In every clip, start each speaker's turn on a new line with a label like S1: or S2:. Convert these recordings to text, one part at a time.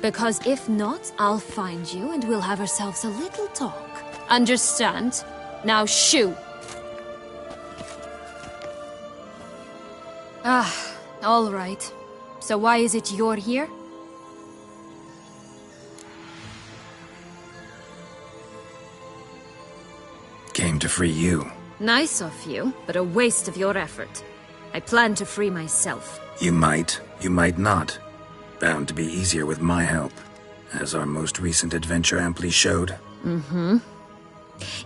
S1: Because if not, I'll find you and we'll have ourselves a little talk. Understand? Now shoo! All right. So why is it you're here?
S2: Came to free you.
S1: Nice of you, but a waste of your effort. I plan to free myself.
S2: You might not. Bound to be easier with my help, as our most recent adventure amply showed.
S1: Mm-hmm.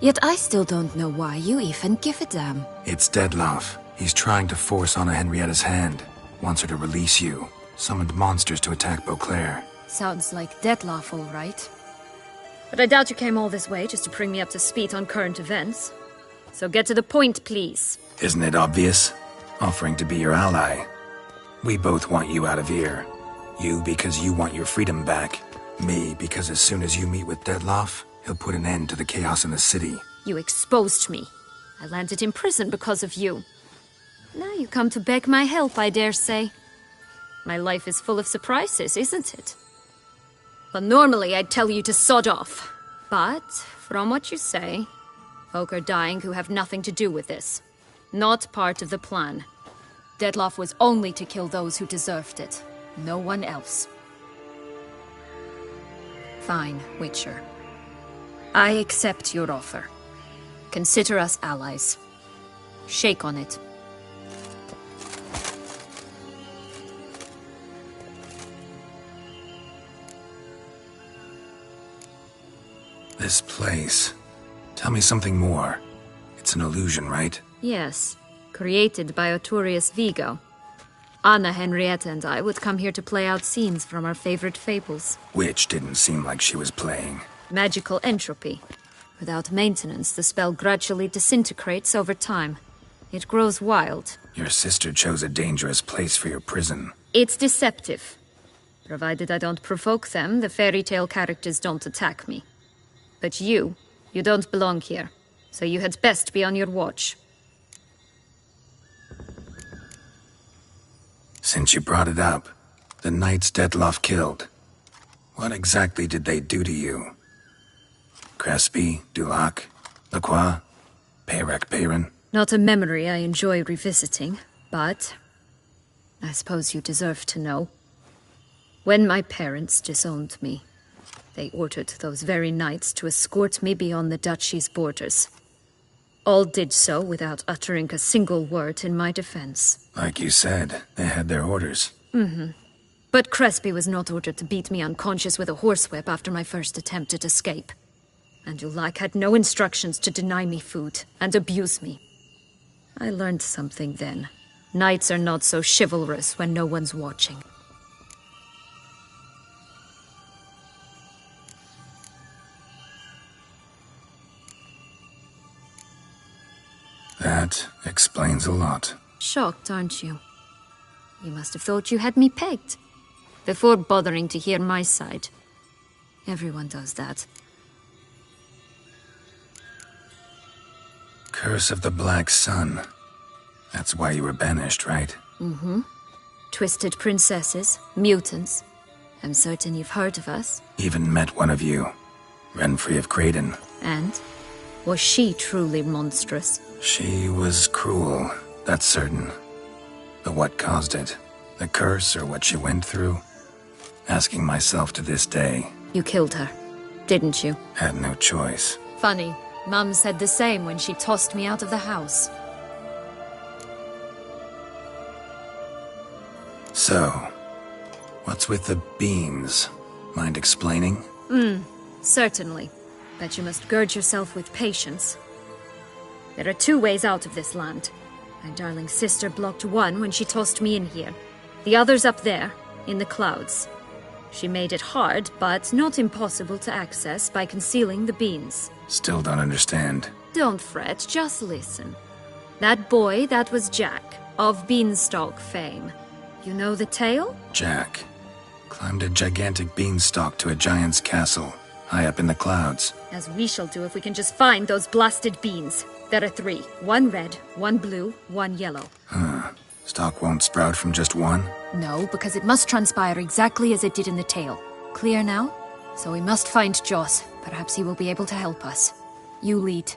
S1: Yet I still don't know why you even give a damn.
S2: It's Dettlaff. He's trying to force Anna Henrietta's hand. Wants her to release you. Summoned monsters to attack Beauclair.
S1: Sounds like Dettlaff, all right. But I doubt you came all this way just to bring me up to speed on current events. So get to the point, please.
S2: Isn't it obvious? Offering to be your ally. We both want you out of here. You because you want your freedom back. Me because as soon as you meet with Dettlaff, he'll put an end to the chaos in the city.
S1: You exposed me. I landed in prison because of you. Now you come to beg my help, I dare say. My life is full of surprises, isn't it? Well, normally I'd tell you to sod off. But, from what you say, folk are dying who have nothing to do with this. Not part of the plan. Dettlaff was only to kill those who deserved it. No one else. Fine, Witcher. I accept your offer. Consider us allies. Shake on it.
S2: This place. Tell me something more. It's an illusion, right?
S1: Yes. Created by Arturius Vigo. Anna Henrietta and I would come here to play out scenes from our favorite fables.
S2: Which didn't seem like she was playing.
S1: Magical entropy. Without maintenance, the spell gradually disintegrates over time. It grows wild.
S2: Your sister chose a dangerous place for your prison.
S1: It's deceptive. Provided I don't provoke them, the fairy tale characters don't attack me. But you don't belong here. So you had best be on your watch.
S2: Since you brought it up, the knights Dettlaff killed. What exactly did they do to you? Crespi, Dulac, Lacroix, Peyrac Peyran?
S1: Not a memory I enjoy revisiting, but I suppose you deserve to know. When my parents disowned me, they ordered those very knights to escort me beyond the duchy's borders. All did so without uttering a single word in my defense.
S2: Like you said, they had their orders.
S1: Mm-hmm. But Crespi was not ordered to beat me unconscious with a horsewhip after my first attempt at escape. And Dulac had no instructions to deny me food and abuse me. I learned something then. Knights are not so chivalrous when no one's watching.
S2: That explains a lot.
S1: Shocked, aren't you? You must have thought you had me pegged. Before bothering to hear my side. Everyone does that.
S2: Curse of the Black Sun. That's why you were banished, right?
S1: Mm-hmm. Twisted princesses, mutants. I'm certain you've heard of us.
S2: Even met one of you. Renfrey of Creighton.
S1: And? Was she truly monstrous?
S2: She was cruel, that's certain. But what caused it? The curse or what she went through? Asking myself to this day.
S1: You killed her, didn't you?
S2: Had no choice.
S1: Funny. Mum said the same when she tossed me out of the house.
S2: So, what's with the beans? Mind explaining?
S1: Certainly. But you must gird yourself with patience. There are two ways out of this land. My darling sister blocked one when she tossed me in here. The other's up there, in the clouds. She made it hard, but not impossible to access by concealing the beans.
S2: Still don't understand.
S1: Don't fret, just listen. That boy, that was Jack, of Beanstalk fame. You know the tale?
S2: Jack climbed a gigantic beanstalk to a giant's castle, high up in the clouds.
S1: As we shall do if we can just find those blasted beans. There are 3. 1 red, 1 blue, 1 yellow.
S2: Stalk won't sprout from just one?
S1: No, because it must transpire exactly as it did in the tale. clear now? So we must find Joss. Perhaps he will be able to help us. You lead.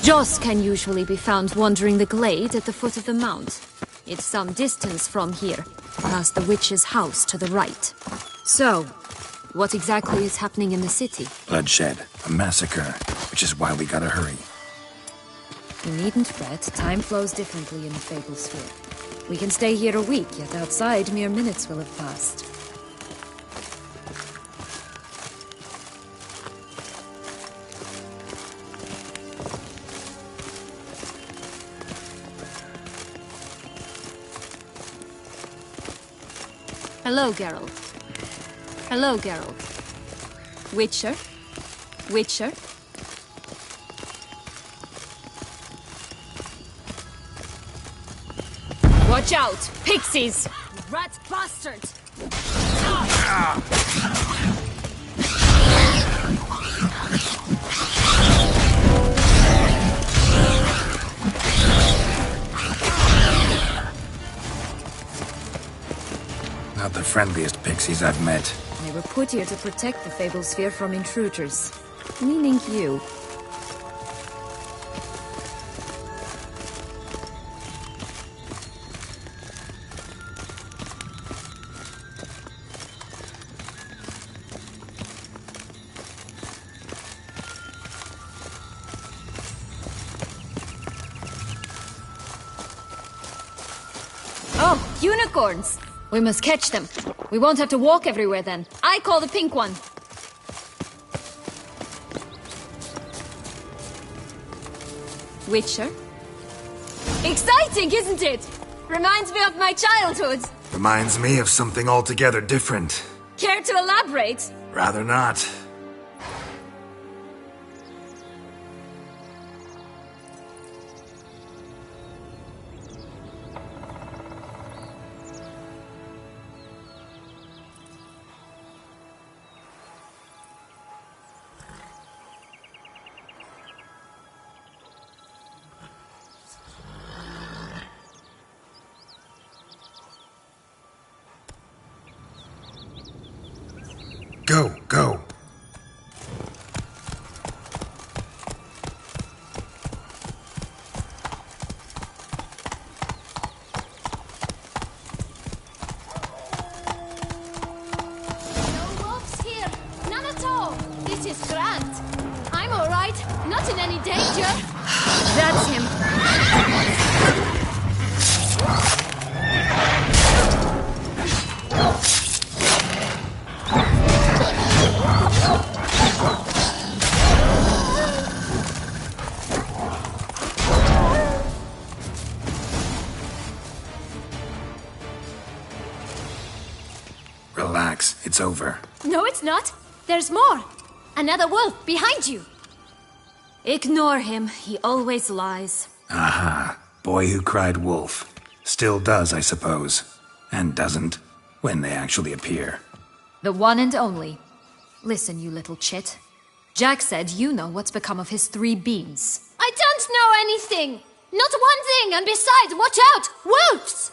S1: Joss can usually be found wandering the glade at the foot of the mount. It's some distance from here, past the witch's house to the right. So, what exactly is happening in the city?
S2: Bloodshed, a massacre, which is why we gotta hurry.
S1: You needn't fret, time flows differently in the Fable Sphere. We can stay here a week, yet outside mere minutes will have passed. Hello, Geralt. Hello, Geralt. Witcher? Witcher? Watch out! Pixies! Rat bastards!
S2: Not the friendliest pixies I've met.
S1: They were put here to protect the Fable Sphere from intruders. Meaning you. Oh, unicorns! We must catch them. We won't have to walk everywhere then. I call the pink one. Witcher? Exciting, isn't it? Reminds me of my childhood.
S2: Reminds me of something altogether different.
S1: Care to elaborate?
S2: Rather not. Go, go.
S3: No wolves here. None at all. This is grand. I'm all right. Not in any danger.
S1: That's him.
S2: Relax, it's over.
S3: No, it's not. There's more. Another wolf behind you.
S1: Ignore him. He always lies.
S2: Aha, boy who cried wolf. Still does, I suppose. And doesn't, when they actually appear.
S1: The one and only. Listen, you little chit. Jack said you know what's become of his 3 beans.
S3: I don't know anything. Not one thing, and besides, watch out! Wolves!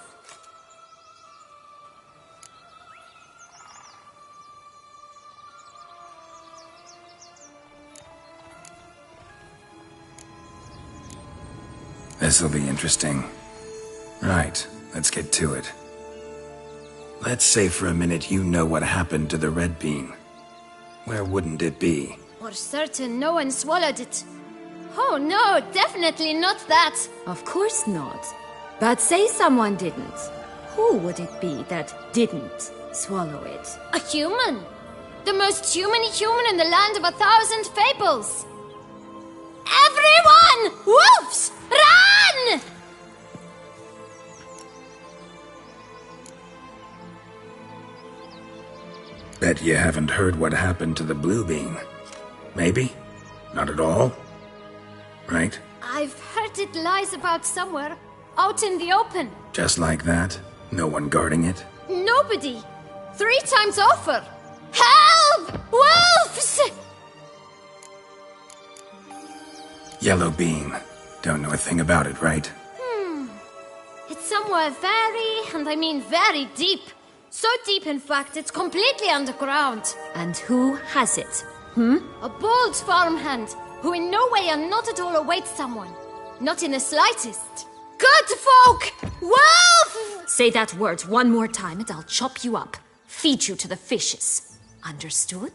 S2: This'll be interesting. Right, let's get to it. Let's say for a minute you know what happened to the red bean. Where wouldn't it be?
S3: For certain, no one swallowed it. Oh no, definitely not that.
S1: Of course not. But say someone didn't. Who would it be that didn't swallow it?
S3: A human. The most human human in the land of 1,000 fables. Everyone! Wolves! Run!
S2: Bet you haven't heard what happened to the blue bean. Maybe? Not at all? Right?
S3: I've heard it lies about somewhere. Out in the open.
S2: Just like that? No one guarding it?
S3: Nobody. 3 times offer. Help! Wolves!
S2: Yellow bean. Don't know a thing about it, right?
S3: somewhere very, and I mean very deep. So deep, in fact, it's completely underground.
S1: And who has it?
S3: A bold farmhand, who in no way and not at all awaits someone. Not in the slightest. Good folk! Wolf!
S1: Say that word one more time and I'll chop you up. Feed you to the fishes. Understood?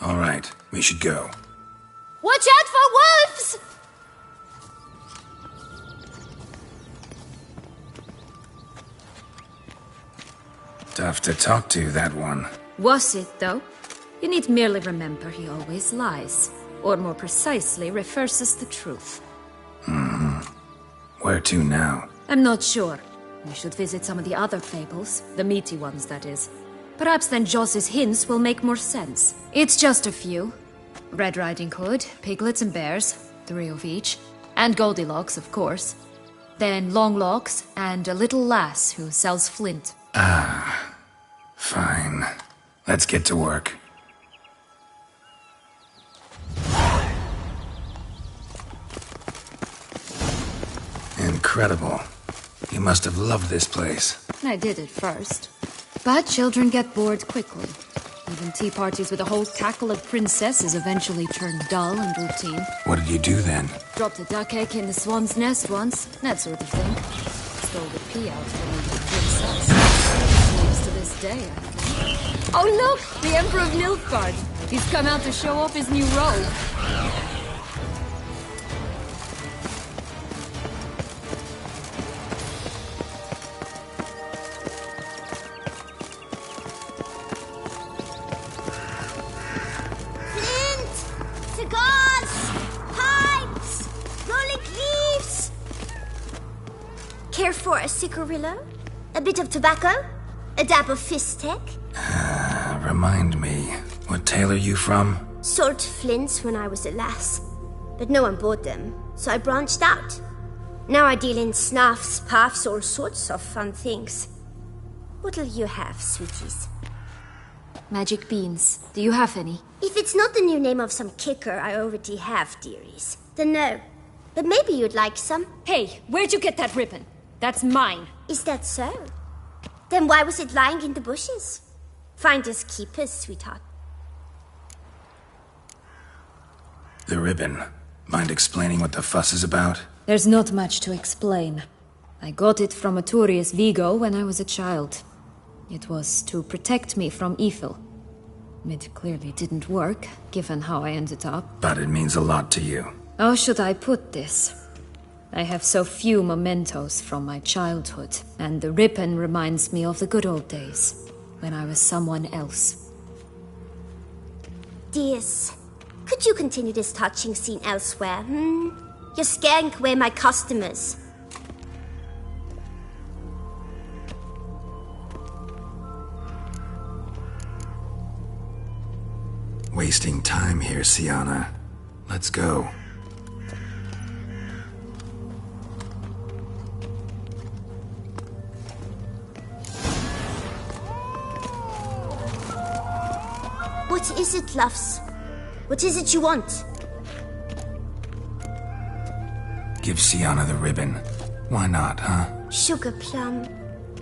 S2: All right, we should go.
S3: Watch out for wolves!
S2: Tough to talk to, that one.
S1: Was it, though? You need merely remember he always lies. Or more precisely, reverses the truth.
S2: Where to now?
S1: I'm not sure. We should visit some of the other fables. The meaty ones, that is. Perhaps then Joss's hints will make more sense. It's just a few. Red Riding Hood, piglets and bears, 3 of each. And Goldilocks, of course. Then Longlocks, and a little lass who sells flint.
S2: Fine. Let's get to work. Incredible. You must have loved this place.
S1: I did at first. But children get bored quickly. Even tea parties with a whole cackle of princesses eventually turn dull and routine.
S2: What did you do then?
S1: Dropped a duck egg in the swan's nest once, that sort of thing. Stole the pea out from under the princess. Lives to this day, I think. Oh look! The Emperor of Nilfgaard! He's come out to show off his new robe.
S4: Care for a cigarillo? A bit of tobacco? A dab of fistek?
S2: Remind me, what tale are you from?
S4: Sold flints when I was a lass, but no one bought them, so I branched out. Now I deal in snuffs, puffs, all sorts of fun things. What'll you have, sweeties?
S1: Magic beans. Do you have any?
S4: If it's not the new name of some kicker I already have, dearies, then no. But maybe you'd like some.
S1: Hey, where'd you get that ribbon? That's mine.
S4: Is that so? Then why was it lying in the bushes? Finders keepers, sweetheart.
S2: The ribbon. Mind explaining what the fuss is about?
S1: There's not much to explain. I got it from Aturius Vigo when I was a child. It was to protect me from evil. It clearly didn't work, given how I ended up.
S2: But it means a lot to you.
S1: How should I put this? I have so few mementos from my childhood, and the ribbon reminds me of the good old days, when I was someone else.
S4: Dears, could you continue this touching scene elsewhere, You're scaring away my customers.
S2: Wasting time here, Sienna. Let's go.
S4: What is it, loves? What is it you want?
S2: Give Sienna the ribbon. Why not, huh?
S4: Sugar plum.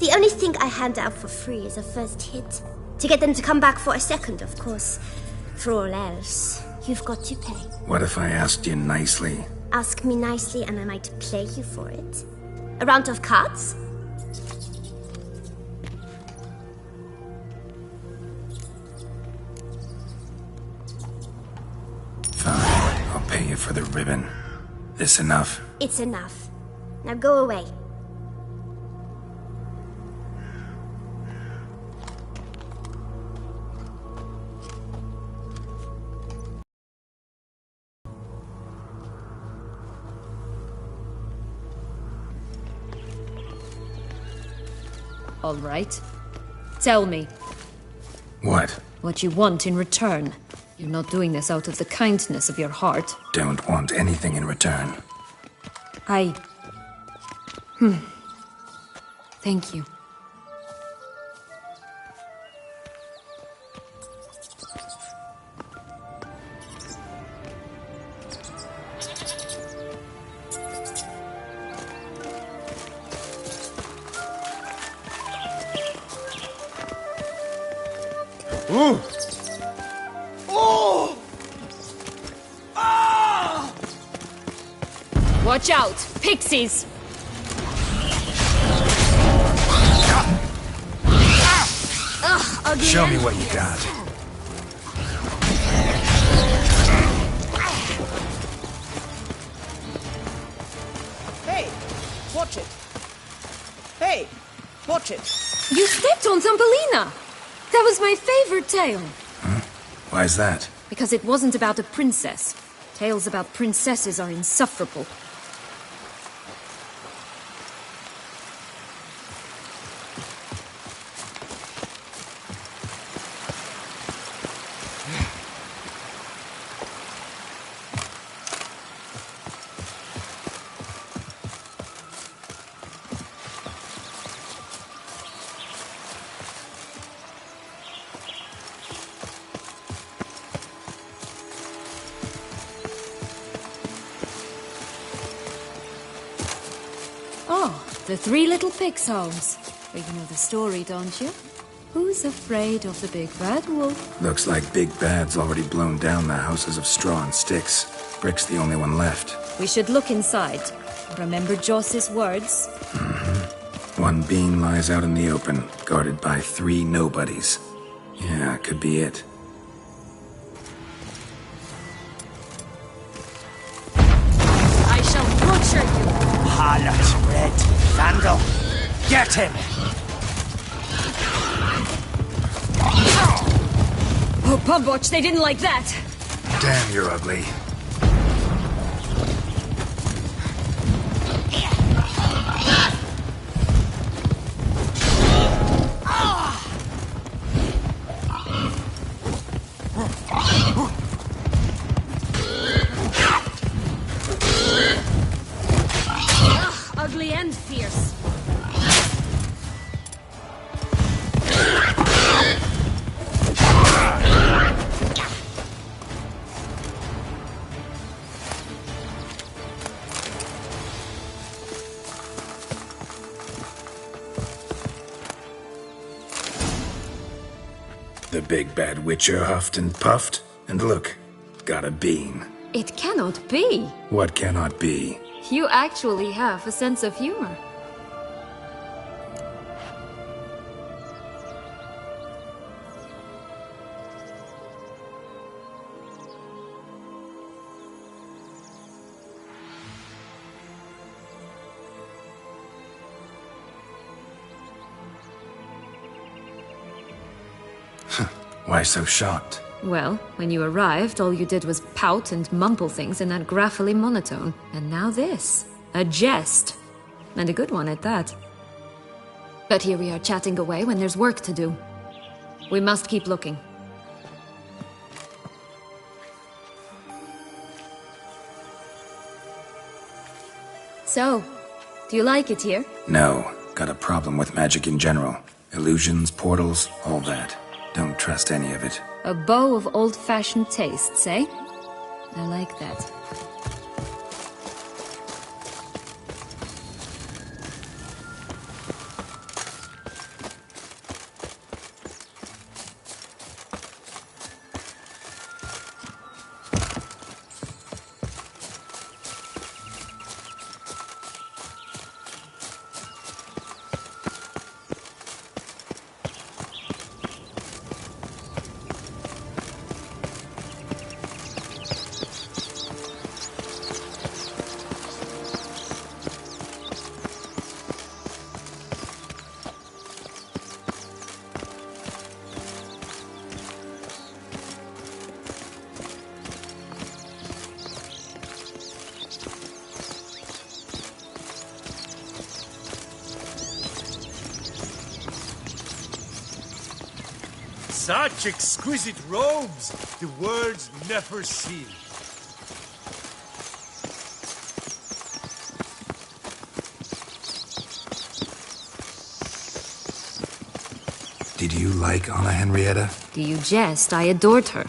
S4: The only thing I hand out for free is a first hit. To get them to come back for a second, of course. For all else, you've got to pay.
S2: What if I asked you nicely?
S4: Ask me nicely and I might play you for it. A round of cards?
S2: Fine, I'll pay you for the ribbon. This enough?
S4: It's enough. Now go away.
S1: All right. Tell me.
S2: What?
S1: What you want in return. You're not doing this out of the kindness of your heart.
S2: Don't want anything in return.
S1: Thank you.
S5: Ooh. Oh! Ah!
S1: Watch out! Pixies! Ugh, ugly.
S2: Show me what you got.
S6: Hey, watch it. Hey, watch it.
S1: You stepped on Thumbelina! That was my favorite tale.
S2: Huh? Why's that?
S1: Because it wasn't about a princess. Tales about princesses are insufferable. Oh, the three little pig's homes. Well, you know the story, don't you? Who's afraid of the big bad wolf?
S2: Looks like Big Bad's already blown down the houses of straw and sticks. Brick's the only one left.
S1: We should look inside. Remember Joss's words?
S2: Mm-hmm. One beam lies out in the open, guarded by 3 nobodies. Yeah, could be it.
S1: I shall butcher you!
S5: Harlot, Red, Vandal, get him!
S1: Oh, Pumboch, they didn't like that!
S2: Damn, you're ugly.
S1: Ugly and fierce.
S2: The big bad witcher huffed and puffed, and look, got a bean.
S1: It cannot be.
S2: What cannot be?
S1: You actually have a sense of humor.
S2: Why so shocked?
S1: Well, when you arrived, all you did was pout and mumble things in that graphily monotone. And now this. A jest. And a good one at that. But here we are chatting away when there's work to do. We must keep looking. So, do you like it here?
S2: No, got a problem with magic in general. Illusions, portals, all that. Don't trust any of it.
S1: A bow of old-fashioned tastes, eh? I like that.
S5: Such exquisite robes, the words never seen.
S2: Did you like Anna Henrietta?
S1: Do you jest? I adored her.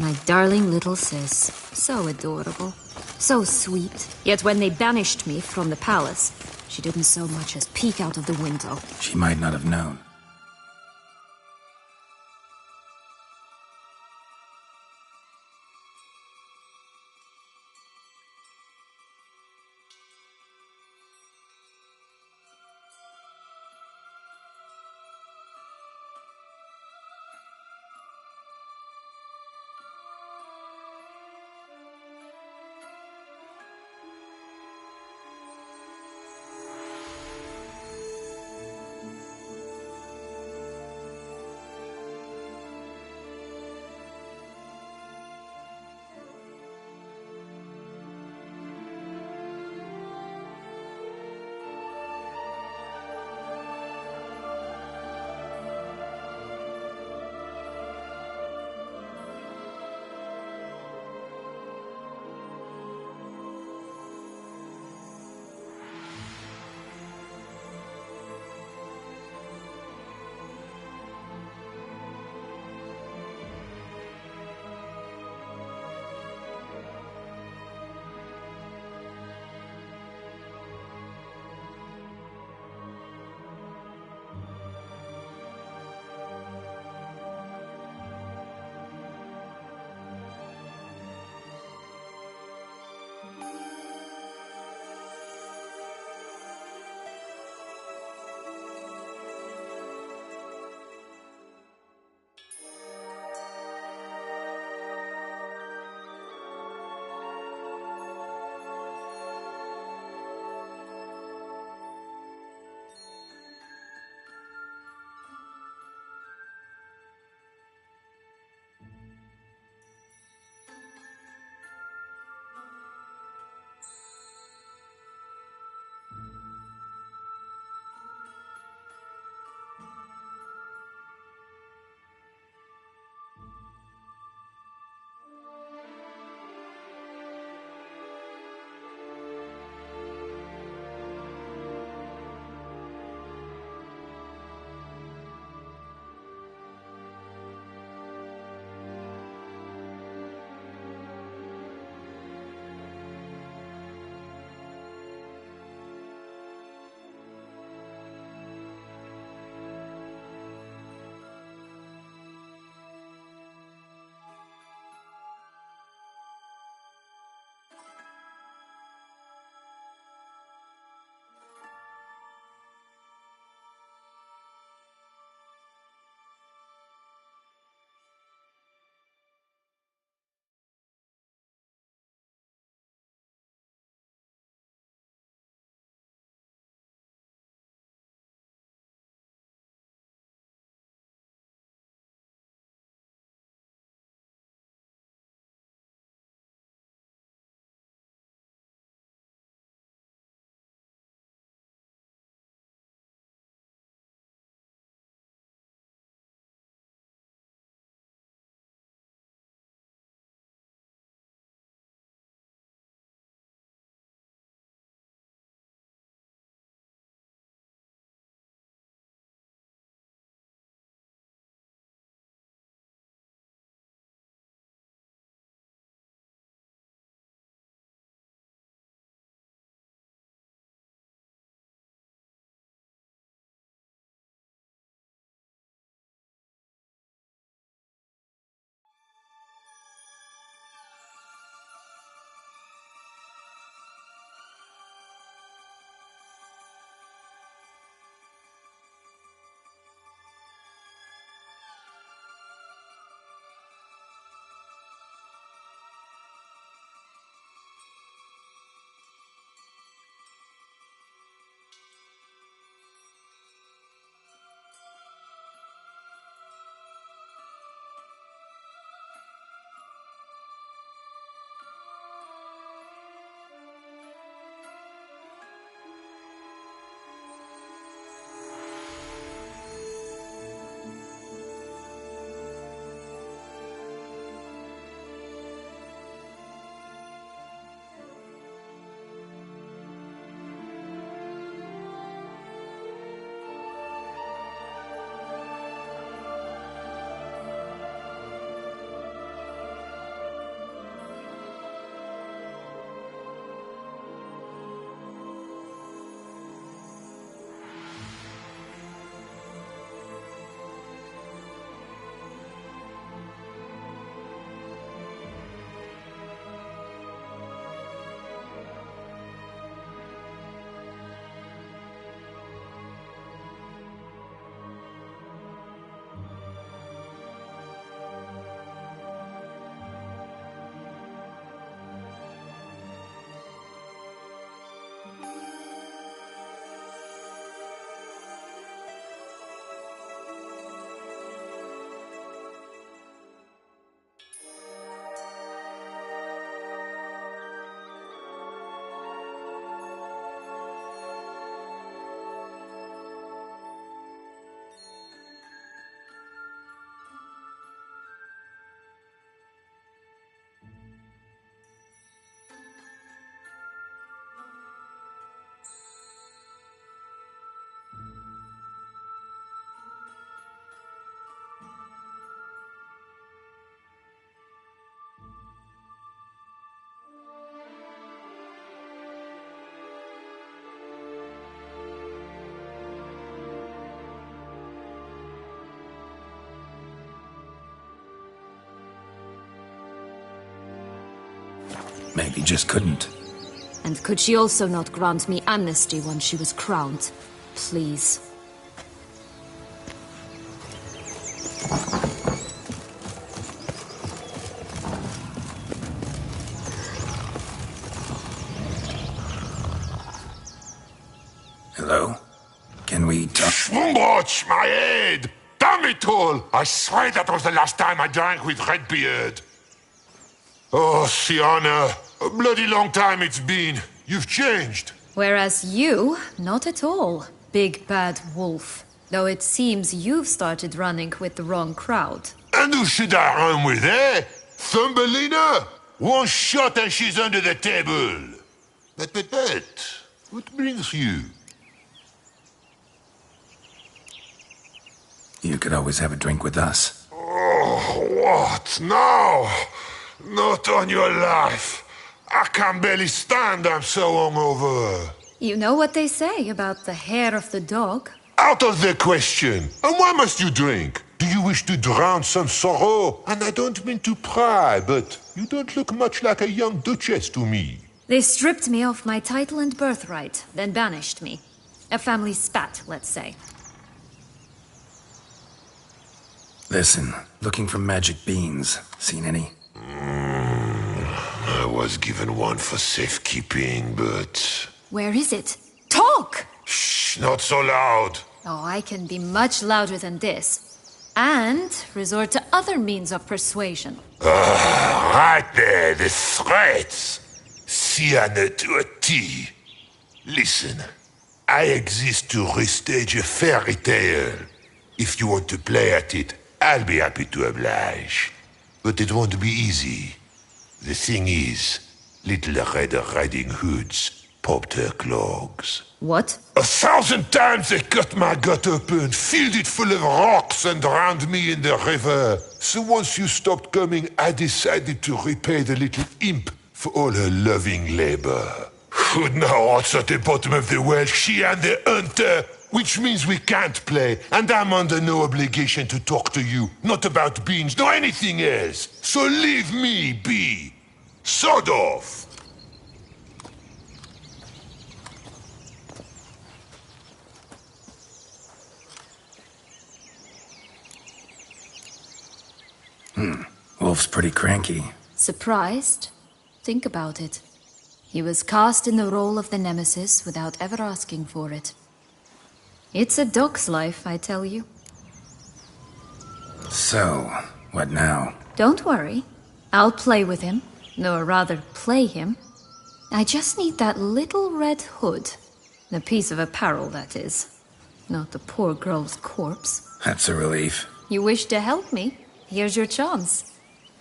S1: My darling little sis. So adorable. So sweet. Yet when they banished me from the palace, she didn't so much as peek out of the window.
S2: She might not have known. Maybe just couldn't.
S1: And could she also not grant me amnesty once she was crowned? Please.
S2: Hello? Can we talk?
S7: Schwumbroch, my head! Damn it all! I swear that was the last time I drank with Redbeard. Oh, Sienna, a bloody long time it's been. You've changed.
S1: Whereas you, not at all, big bad wolf. Though it seems you've started running with the wrong crowd.
S7: And who should I run with, eh? Thumbelina? One shot and she's under the table. But, what brings you?
S2: You could always have a drink with us.
S7: Oh, what now? Not on your life. I can barely stand, I'm so hungover.
S1: You know what they say about the hair of the dog?
S7: Out of the question. And why must you drink? Do you wish to drown some sorrow? And I don't mean to pry, but you don't look much like a young duchess to me.
S1: They stripped me of my title and birthright, then banished me. A family spat, let's say.
S2: Listen, looking for magic beans. Seen any?
S7: I was given one for safekeeping, but...
S1: Where is it? Talk!
S7: Shh, not so loud.
S1: Oh, I can be much louder than this. And resort to other means of persuasion.
S7: Right there, the threats. Sienna to a T. Listen, I exist to restage a fairy tale. If you want to play at it, I'll be happy to oblige. But it won't be easy. The thing is, Little Red Riding Hoods popped her clogs.
S1: What?
S7: 1,000 times they cut my gut open, filled it full of rocks and drowned me in the river. So once you stopped coming, I decided to repay the little imp for all her loving labor. Now it's at the bottom of the well, she and the hunter, which means we can't play, and I'm under no obligation to talk to you, not about beans, nor anything else. So leave me be. Sod off.
S2: Wolf's pretty cranky.
S1: Surprised? Think about it. He was cast in the role of the Nemesis without ever asking for it. It's a dog's life, I tell you.
S2: So, what now?
S1: Don't worry. I'll play with him. Or rather, play him. I just need that little red hood. The piece of apparel, that is. Not the poor girl's corpse.
S2: That's a relief.
S1: You wish to help me? Here's your chance.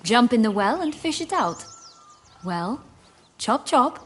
S1: Jump in the well and fish it out. Well, chop chop.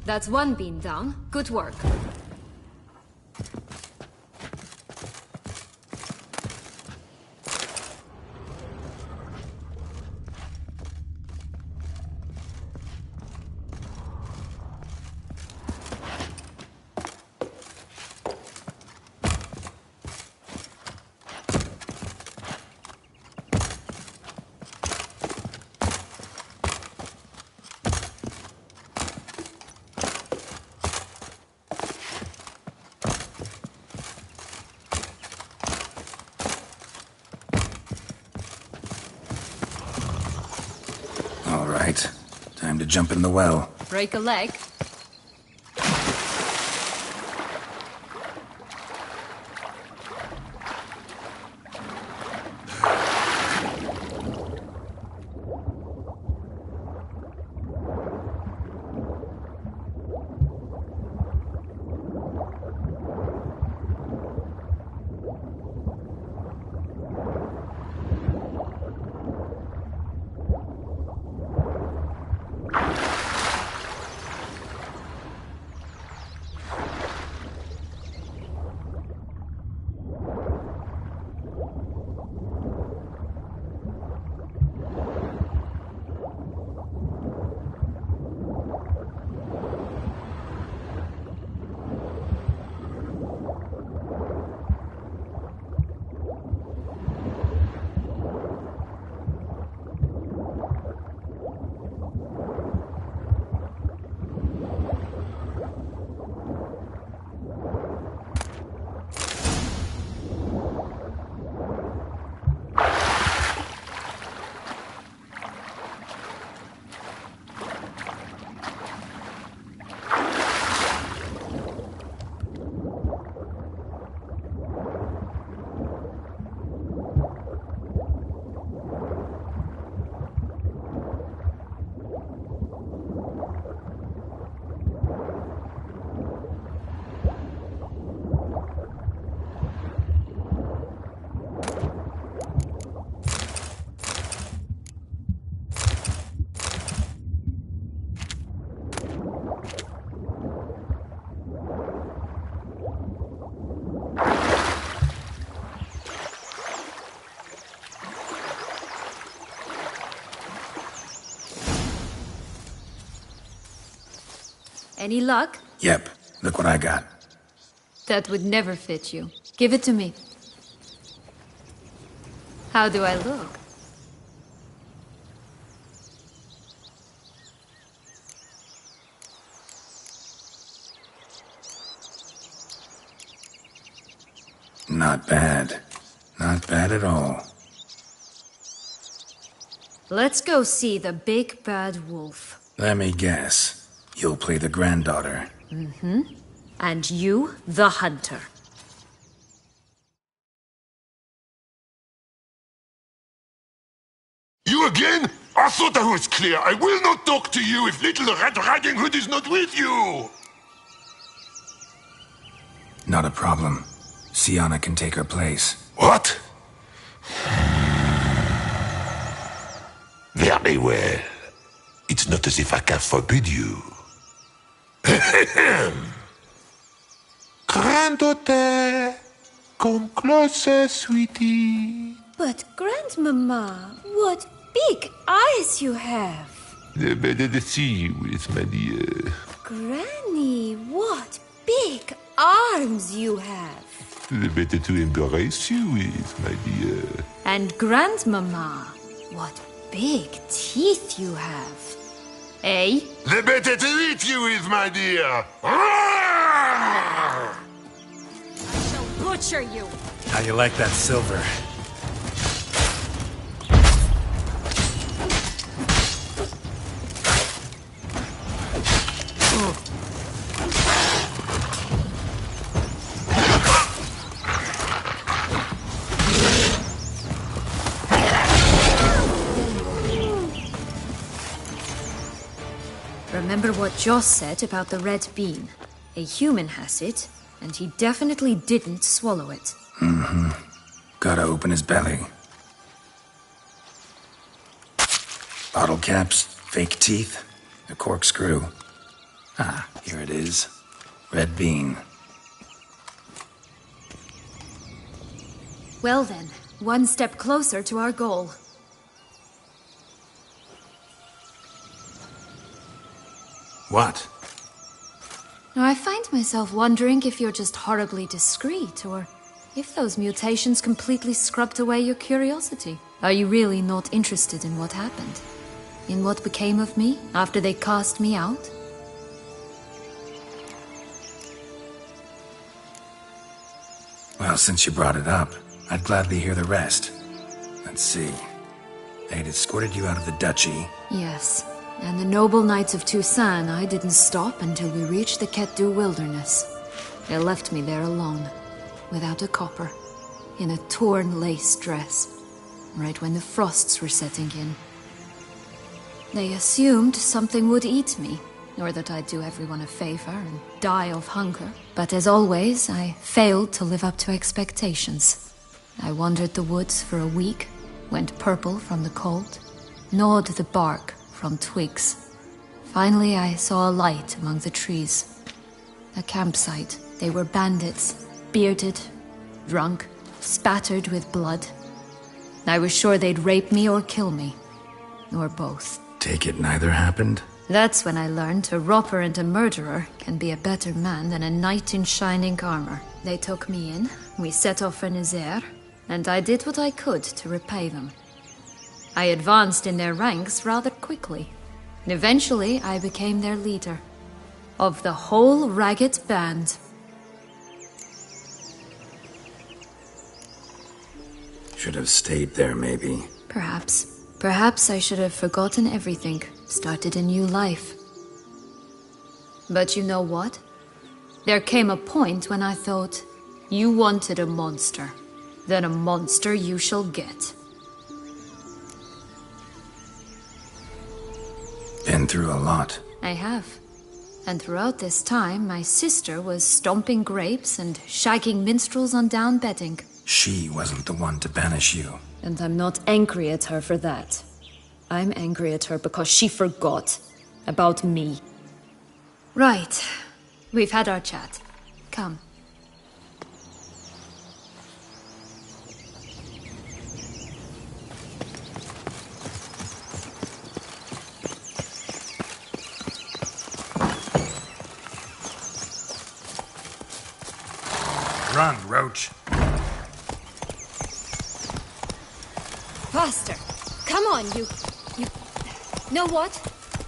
S1: That's one bean down. Good work.
S2: All right. Time to jump in the well.
S1: Break a leg. Any luck?
S2: Yep, look what I got.
S1: That would never fit you. Give it to me. How do I look?
S2: Not bad. Not bad at all.
S1: Let's go see the big bad wolf.
S2: Let me guess. You'll play the granddaughter.
S1: Mm-hmm. And you, the hunter.
S7: You again? I thought I was clear. I will not talk to you if little Red Riding Hood is not with you!
S2: Not a problem. Sienna can take her place.
S7: What? Very well. It's not as if I can forbid you. Granddaughter, come closer, sweetie.
S6: But, Grandmama, what big eyes you have!
S7: The better to see you with, my dear.
S6: Granny, what big arms you have!
S7: The better to embrace you with, my dear.
S1: And Grandmama, what big teeth you have. Eh?
S7: The better to eat you with, my dear.
S1: I shall butcher you.
S2: How you like that silver?
S1: Remember what Joss said about the red bean. A human has it, and he definitely didn't swallow it.
S2: Mm-hmm. Gotta open his belly. Bottle caps, fake teeth, a corkscrew. Ah, here it is. Red bean.
S1: Well then, one step closer to our goal.
S2: What?
S1: Now, I find myself wondering if you're just horribly discreet, or if those mutations completely scrubbed away your curiosity. Are you really not interested in what happened? In what became of me after they cast me out?
S2: Well, since you brought it up, I'd gladly hear the rest. Let's see. They'd escorted you out of the duchy.
S1: Yes. And the noble knights of Toussaint, I didn't stop until we reached the Ketdu wilderness. They left me there alone, without a copper, in a torn lace dress, right when the frosts were setting in. They assumed something would eat me, or that I'd do everyone a favor and die of hunger. But as always, I failed to live up to expectations. I wandered the woods for a week, went purple from the cold, gnawed the bark from twigs. Finally, I saw a light among the trees. A campsite. They were bandits, bearded, drunk, spattered with blood. I was sure they'd rape me or kill me. Or both.
S2: Take it neither happened?
S1: That's when I learned a robber and a murderer can be a better man than a knight in shining armor. They took me in, we set off for Nazaire, and I did what I could to repay them. I advanced in their ranks rather quickly. Eventually, I became their leader. Of the whole ragged band.
S2: Should have stayed there, maybe.
S1: Perhaps. Perhaps I should have forgotten everything, started a new life. But you know what? There came a point when I thought, you wanted a monster. Then a monster you shall get.
S2: Been through a lot.
S1: I have. And throughout this time, my sister was stomping grapes and shagging minstrels on down bedding.
S2: She wasn't the one to banish you.
S1: And I'm not angry at her for that. I'm angry at her because she forgot about me. Right. We've had our chat. Come.
S2: run, Roach.
S1: Faster! Come on, you... Know what?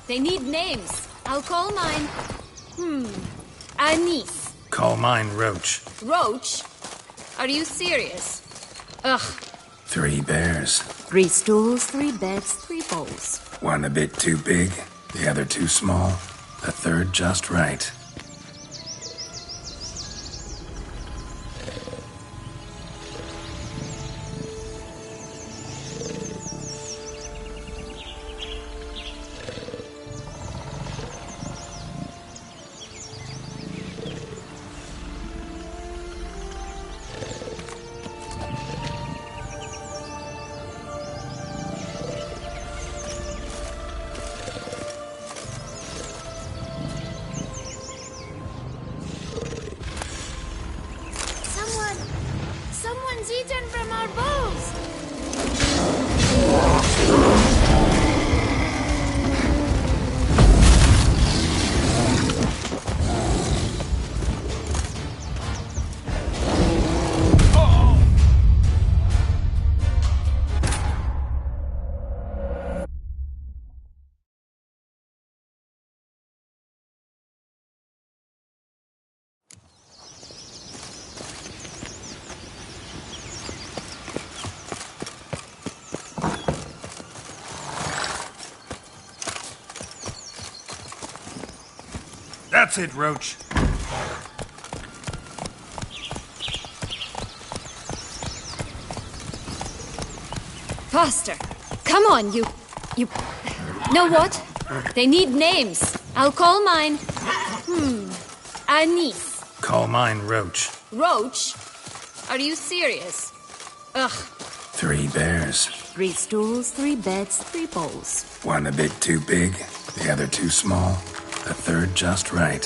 S1: They need names. I'll call mine... Anise.
S2: Call mine Roach.
S1: Roach? Are you serious? Ugh.
S2: 3 bears.
S1: 3 stools, 3 beds, 3 bowls.
S2: One a bit too big, the other too small, the third just right.
S3: Someone's eaten from our bowls!
S2: That's it, Roach.
S1: Faster! Come on, you... Know what? They need names. I'll call mine... Anise.
S2: Call mine Roach.
S1: Roach? Are you serious? Ugh.
S2: 3 bears.
S1: 3 stools, 3 beds, 3 bowls.
S2: One a bit too big, the other too small, the third just right.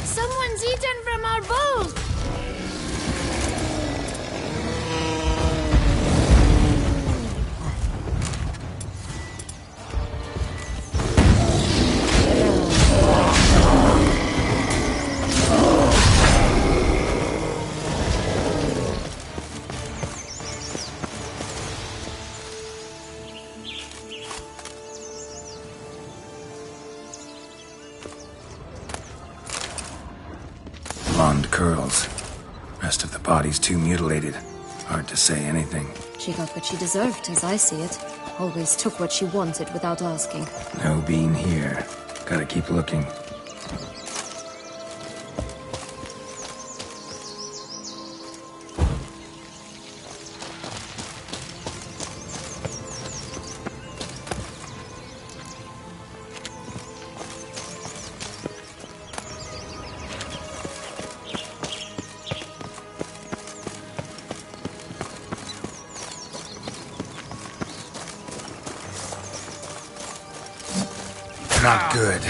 S3: Someone's eaten from our bowls!
S2: Blonde curls. Rest of the body's too mutilated. Hard to say anything.
S1: She got what she deserved, as I see it. Always took what she wanted without asking.
S2: No bean here. Gotta keep looking. Not good.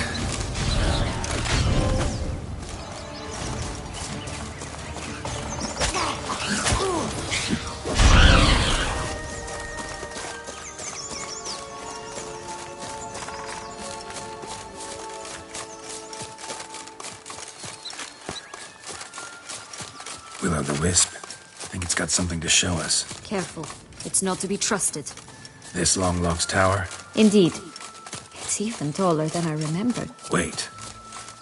S2: Will-o'-the-wisp. got something to show us.
S1: Careful. It's not to be trusted.
S2: This Long Lock's tower?
S1: Indeed. It's even taller than I remembered.
S2: Wait.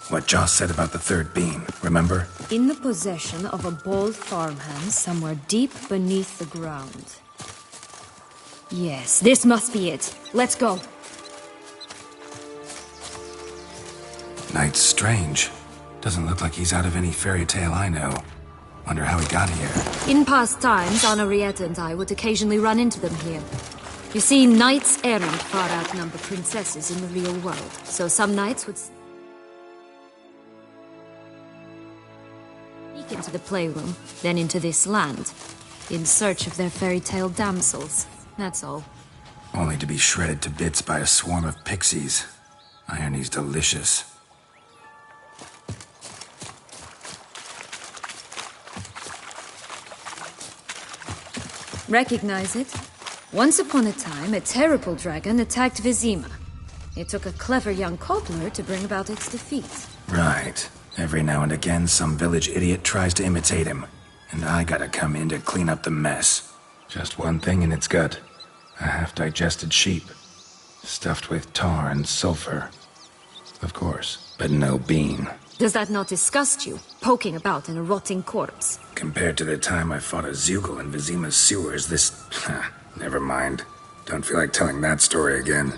S2: What Joss said about the third beam, remember?
S6: In the possession of a bold farmhand somewhere deep beneath the ground.
S1: Yes, this must be it. Let's go.
S2: Knight's strange. Doesn't look like he's out of any fairy tale I know. Wonder how he got here.
S1: In past times, Henrietta and I would occasionally run into them here. You see, knights errant far outnumber princesses in the real world, so some knights would sneak into the playroom, then into this land, in search of their fairy tale damsels. That's all.
S2: Only to be shredded to bits by a swarm of pixies. Irony's delicious.
S1: Recognize it? Once upon a time, a terrible dragon attacked Vizima. It took a clever young cobbler to bring about its defeat.
S2: Right. Every now and again, some village idiot tries to imitate him, and I gotta come in to clean up the mess. Just one thing in its gut. A half-digested sheep. Stuffed with tar and sulfur. Of course, but no bean.
S1: Does that not disgust you, poking about in a rotting corpse?
S2: Compared to the time I fought a Zeugl in Vizima's sewers, this... never mind. Don't feel like telling that story again.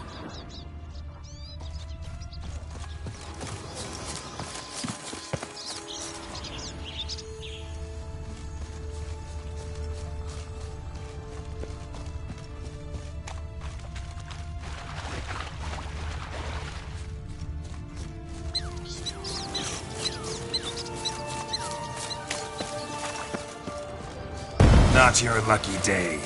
S2: Not your lucky day.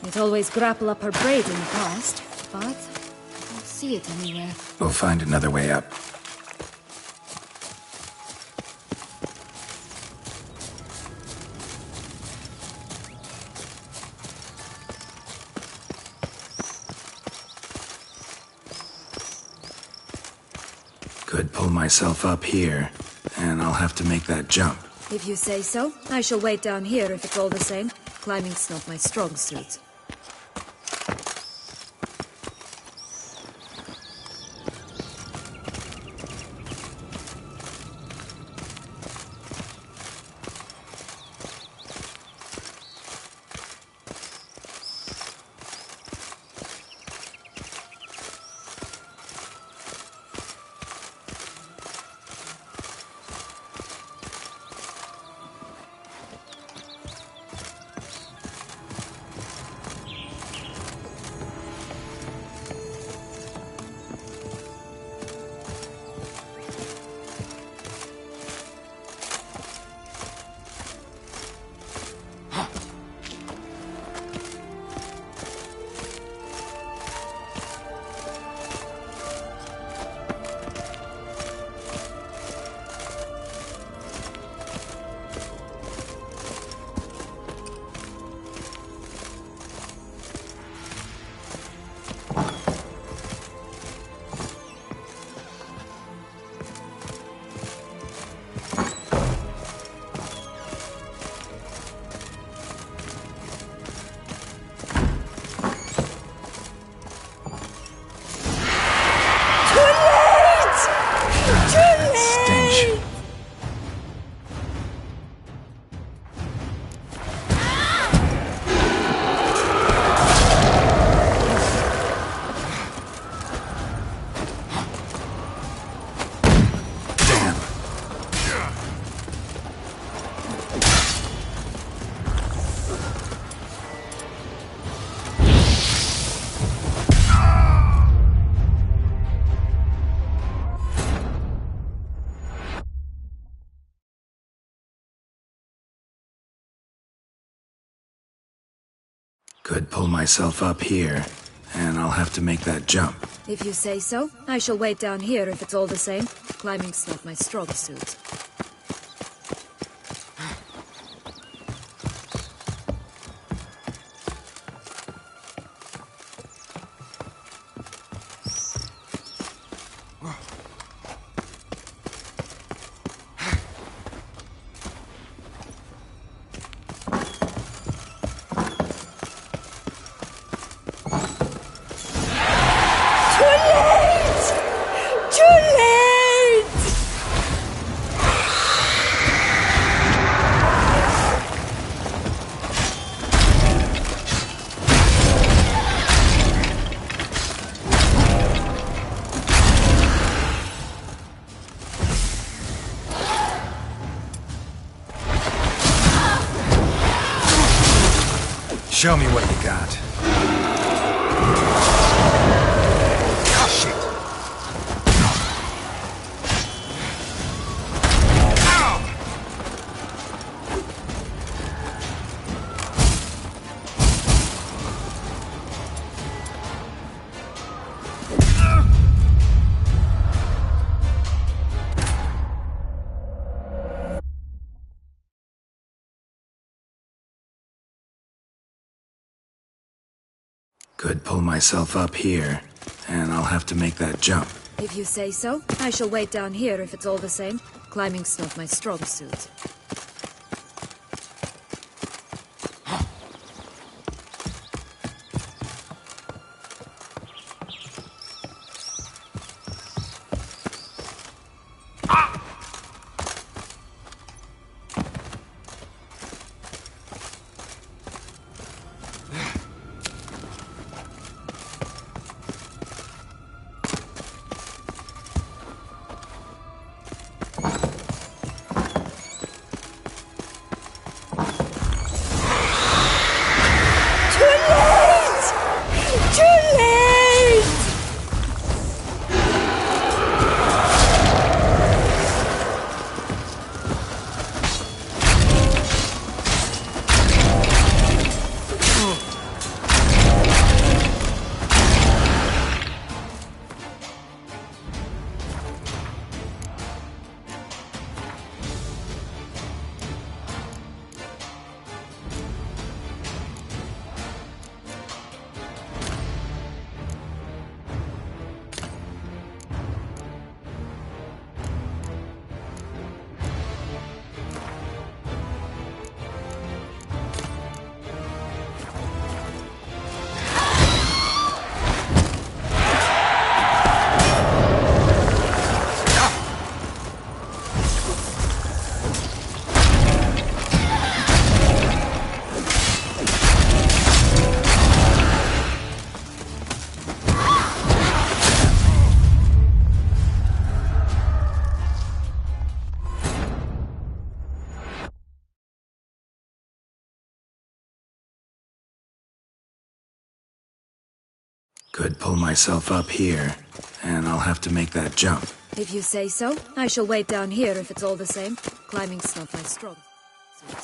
S6: It always grapple up her braid in the past, but I don't see it anywhere.
S2: We'll find another way up. Could pull myself up here, and I'll have to make that jump.
S6: If you say so, I shall wait down here if it's all the same. Climbing's not my strong suit.
S2: Could pull myself up here, and I'll have to make that jump.
S6: If you say so, I shall wait down here if it's all the same. Climbing's not my strong suit.
S2: Show me what you got. Oh, shit. Could pull myself up here, and I'll have to make that jump.
S6: If you say so, I shall wait down here if it's all the same. Climbing's not my strong suit.
S2: Could pull myself up here, and I'll have to make that jump.
S6: If you say so, I shall wait down here if it's all the same. Climbing's not my strong suit.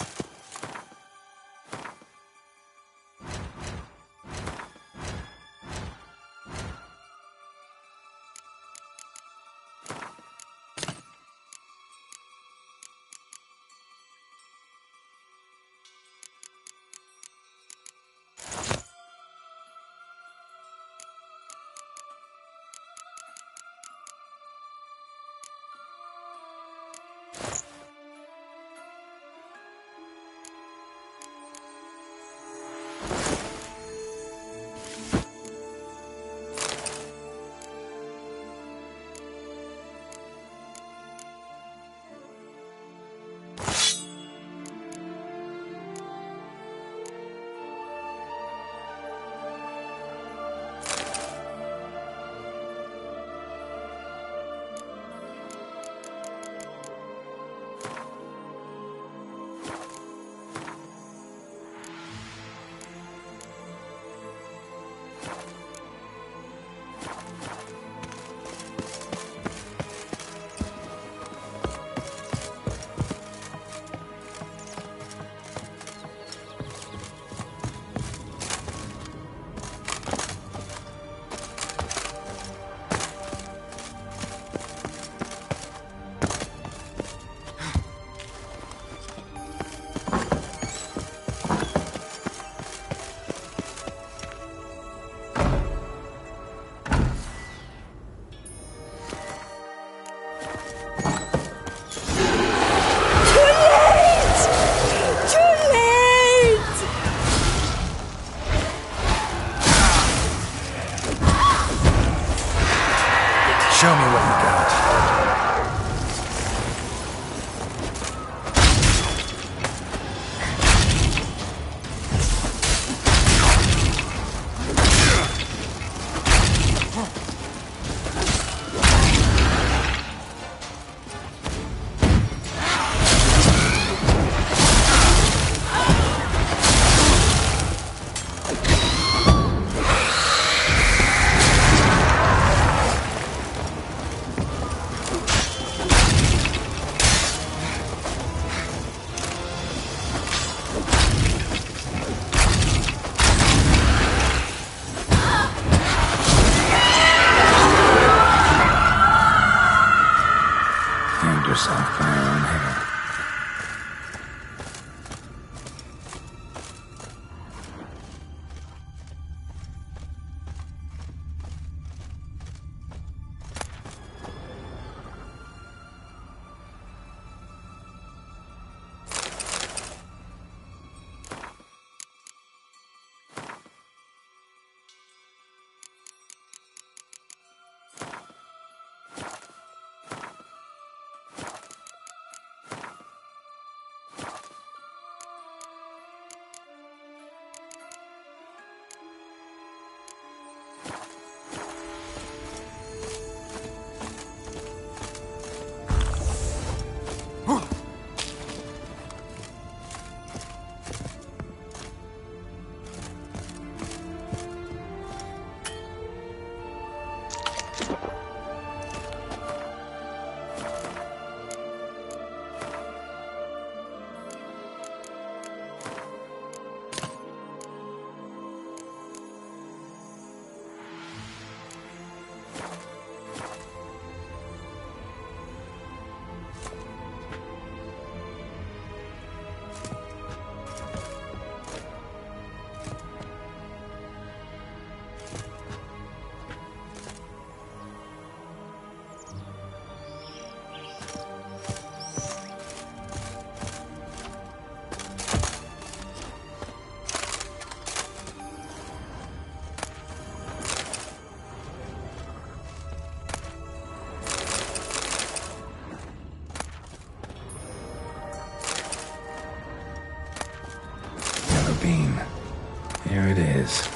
S2: Here it is.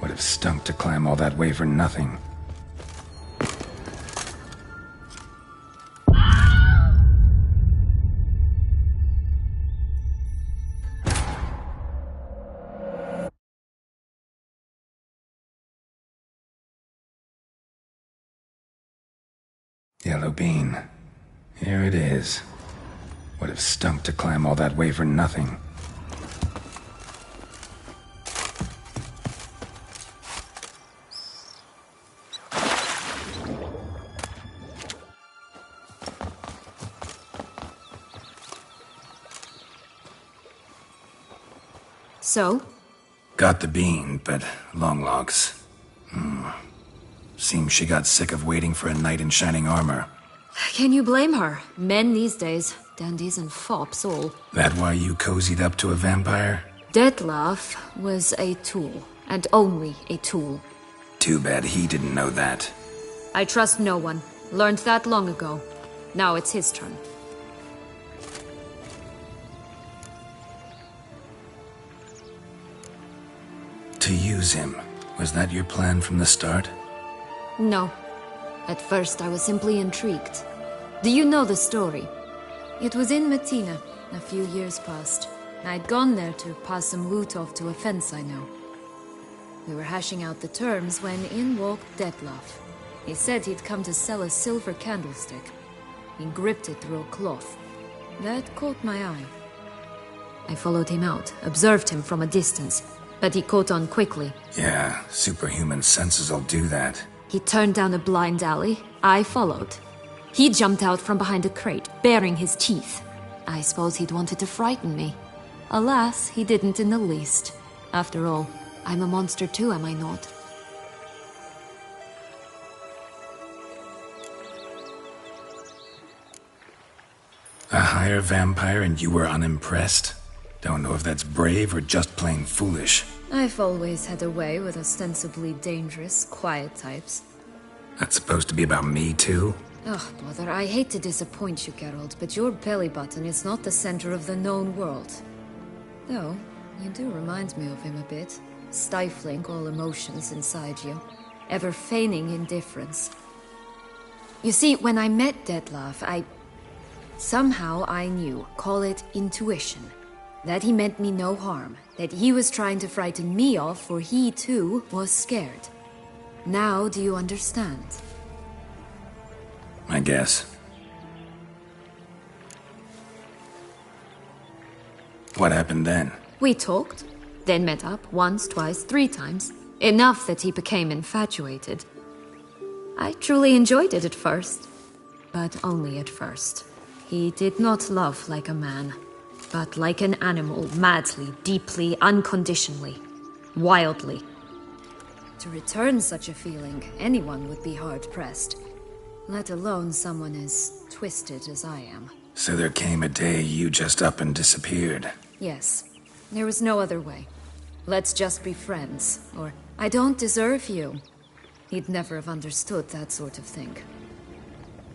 S2: Would have stunk to climb all that way for nothing. Yellow bean. Here it is. Would have stunk to climb all that way for nothing.
S1: So?
S2: Got the bean, but long logs. Seems she got sick of waiting for a knight in shining armor.
S1: Can you blame her? Men these days, dandies and fops all.
S2: That why you cozied up to a vampire?
S1: Detlef was a tool, and only a tool.
S2: Too bad he didn't know that.
S1: I trust no one. Learned that long ago. Now it's his turn.
S2: To use him. Was that your plan from the start?
S1: No. At first I was simply intrigued. Do you know the story? It was in Metina, a few years past. I'd gone there to pass some loot off to a fence I know. We were hashing out the terms when in walked Detlef. He said he'd come to sell a silver candlestick. He gripped it through a cloth. That caught my eye. I followed him out, observed him from a distance, but he caught on quickly.
S2: Yeah, superhuman senses will do that.
S1: He turned down a blind alley. I followed. He jumped out from behind a crate, baring his teeth. I suppose he'd wanted to frighten me. Alas, he didn't in the least. After all, I'm a monster too, am I not?
S2: A higher vampire and you were unimpressed? Don't know if that's brave or just plain foolish.
S1: I've always had a way with ostensibly dangerous, quiet types.
S2: That's supposed to be about me too?
S1: Oh, brother, I hate to disappoint you, Geralt, but your belly button is not the center of the known world. Though, you do remind me of him a bit. Stifling all emotions inside you. Ever feigning indifference. You see, when I met Detlef, somehow I knew, call it intuition, that he meant me no harm, that he was trying to frighten me off, for he too was scared. Now do you understand?
S2: I guess. What happened then?
S1: We talked, then met up once, twice, 3 times. Enough that he became infatuated. I truly enjoyed it at first, but only at first. He did not love like a man, but like an animal, madly, deeply, unconditionally, wildly. To return such a feeling, anyone would be hard-pressed, let alone someone as twisted as I am.
S2: So there came a day you just up and disappeared.
S1: Yes, there was no other way. Let's just be friends, or I don't deserve you. He'd never have understood that sort of thing.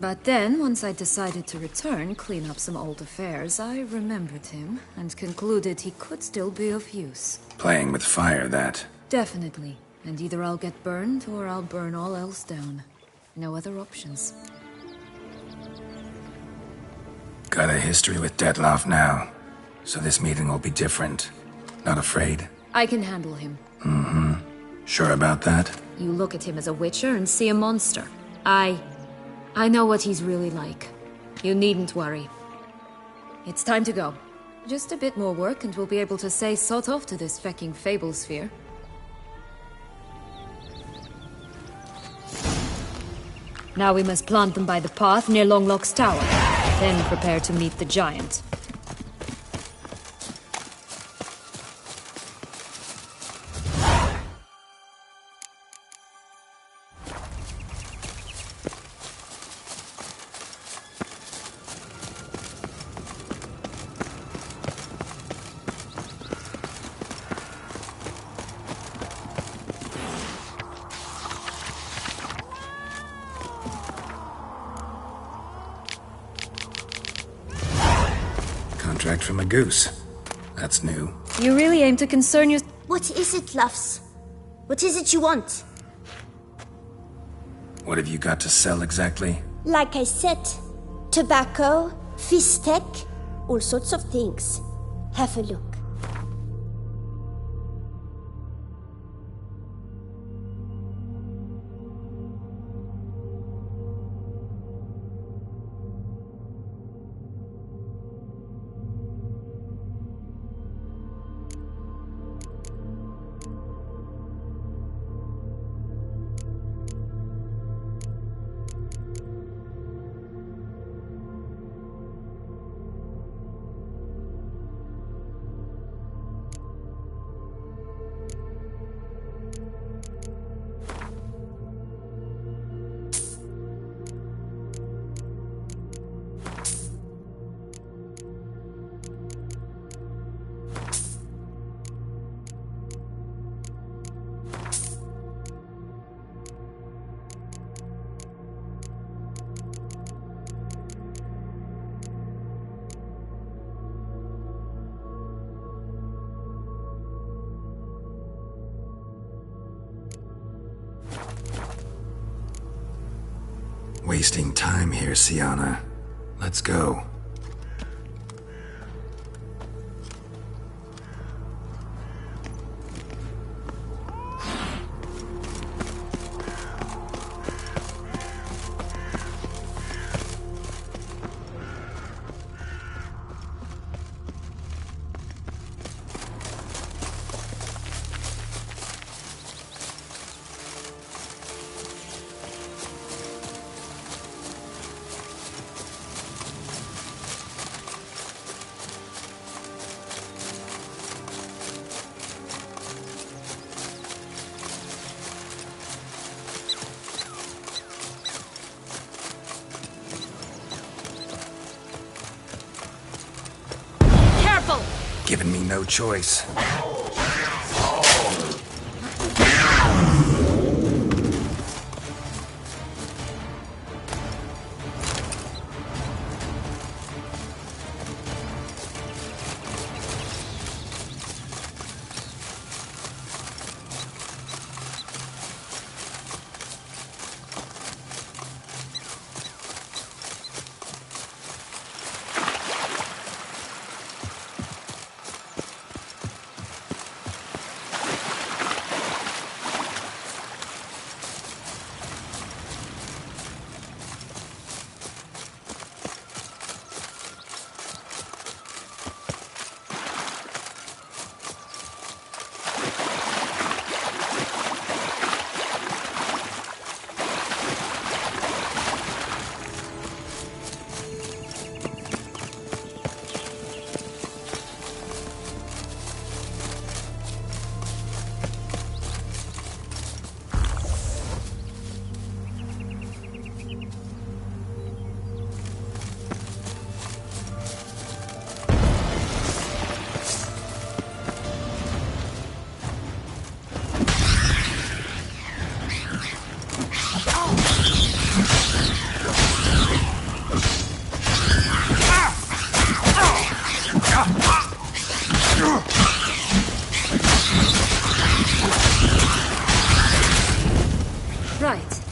S1: But then, once I decided to return, clean up some old affairs, I remembered him and concluded he could still be of use.
S2: Playing with fire, that.
S1: Definitely. And either I'll get burned or I'll burn all else down. No other options.
S2: Got a history with Detlef now, so this meeting will be different. Not afraid?
S1: I can handle him.
S2: Mm-hmm. Sure about that?
S1: You look at him as a witcher and see a monster. I know what he's really like. You needn't worry. It's time to go. Just a bit more work and we'll be able to say sod off to this fecking fable sphere. Now we must plant them by the path near Longlock's tower. Then prepare to meet the giant.
S2: Contract from a goose. That's new.
S1: You really aim to concern your...
S4: What is it, loves? What is it you want?
S2: What have you got to sell exactly?
S4: Like I said, tobacco, fish tech, all sorts of things. Have a look.
S2: Wasting time here, Sienna. Let's go. Given me no choice.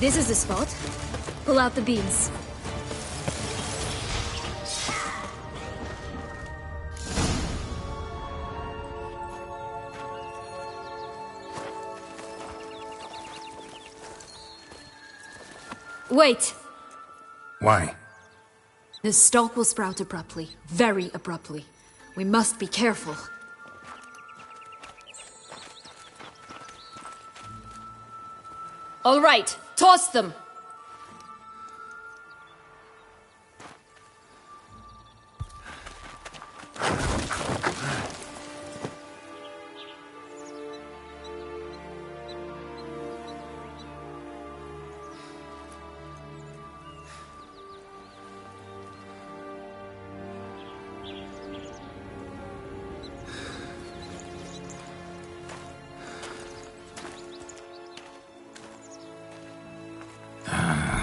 S6: This is the spot. Pull out the beams.
S1: Wait!
S2: Why?
S1: The stalk will sprout abruptly. Very abruptly. We must be careful. All right, toss them!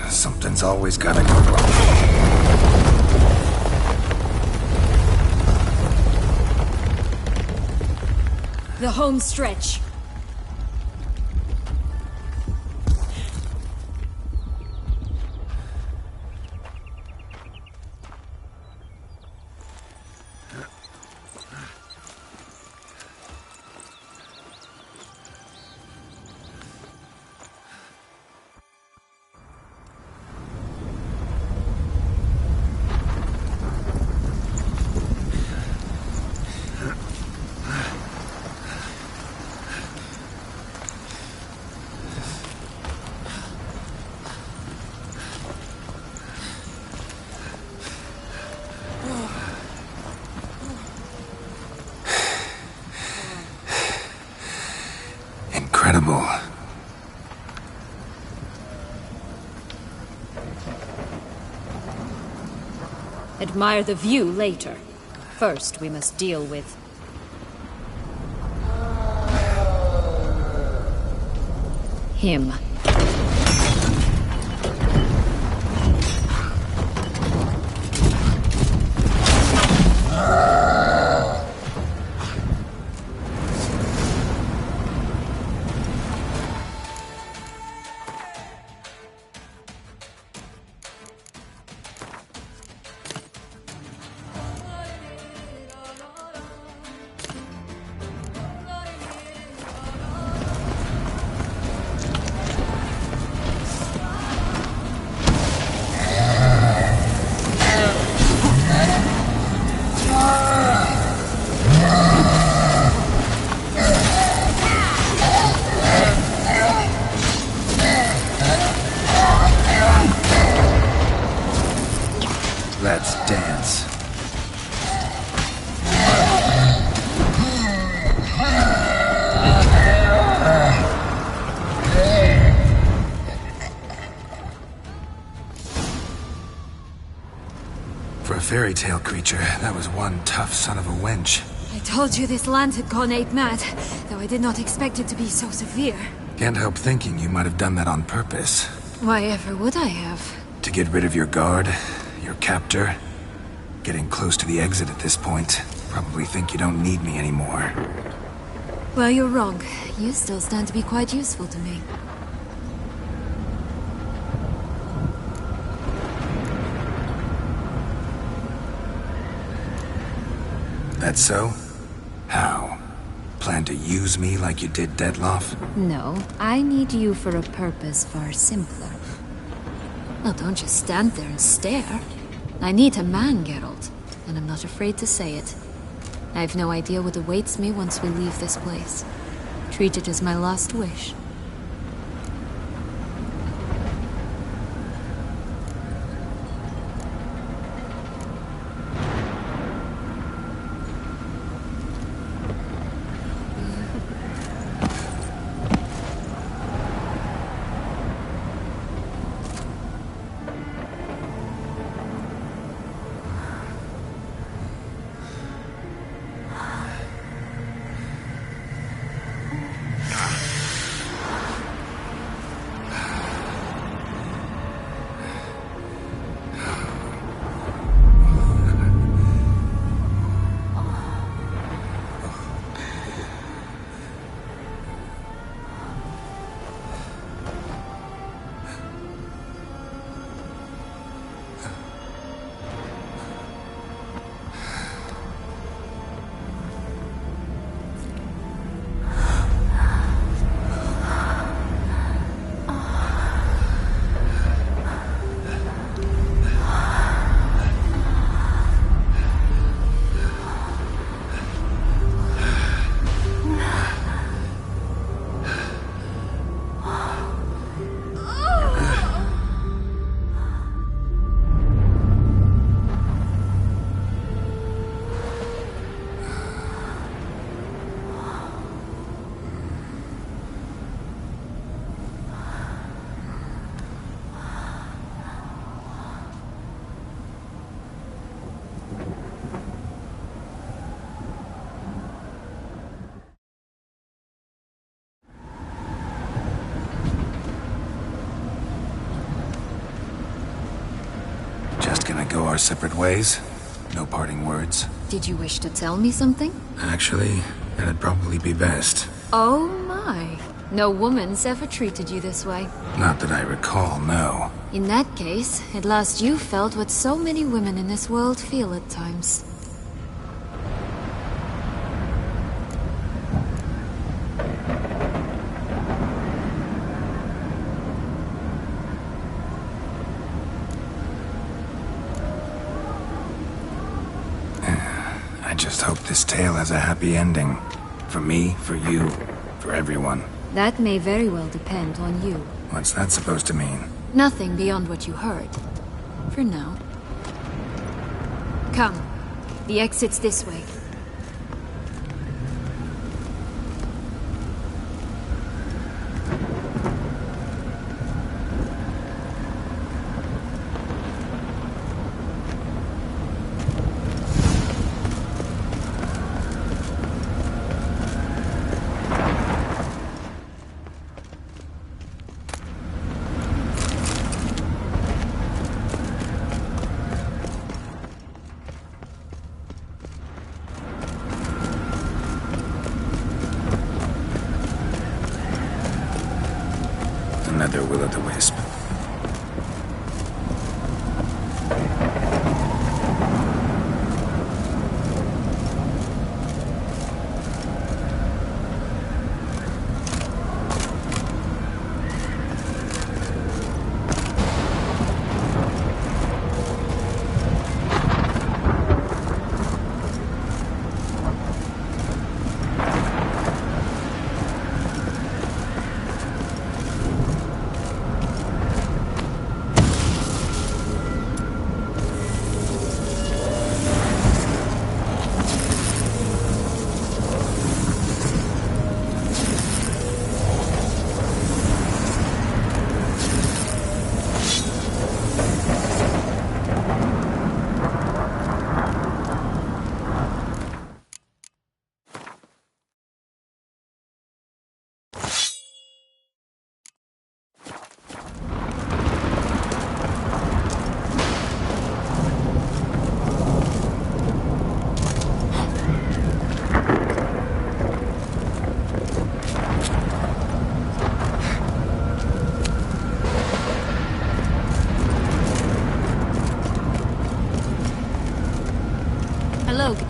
S2: Something's always gotta go wrong.
S6: The home stretch.
S2: Incredible.
S6: Admire the view later. First, we must deal with... him.
S2: Let's dance. For a fairy tale creature, that was one tough son of a wench.
S6: I told you this land had gone ape mad, though I did not expect it to be so severe.
S2: Can't help thinking you might have done that on purpose.
S6: Why ever would I have?
S2: To get rid of your guard, your captor. Getting close to the exit at this point. Probably think you don't need me anymore.
S6: Well, you're wrong. You still stand to be quite useful to me.
S2: That so? How? Plan to use me like you did Detloff?
S6: No, I need you for a purpose far simpler. Well, don't just stand there and stare. I need a man, Geralt, and I'm not afraid to say it. I have no idea what awaits me once we leave this place. Treat it as my last wish.
S2: Gonna go our separate ways? No parting words?
S6: Did you wish to tell me something?
S2: Actually, That'd probably be best.
S6: Oh my. No woman's ever treated you this way.
S2: Not that I recall, no.
S6: In that case, at last you felt what so many women in this world feel at times.
S2: I just hope this tale has a happy ending. For me, for you, for everyone.
S6: That may very well depend on you.
S2: What's that supposed to mean?
S6: Nothing beyond what you heard. For now. Come. The exit's this way.
S2: Another will-o'-the-wisp.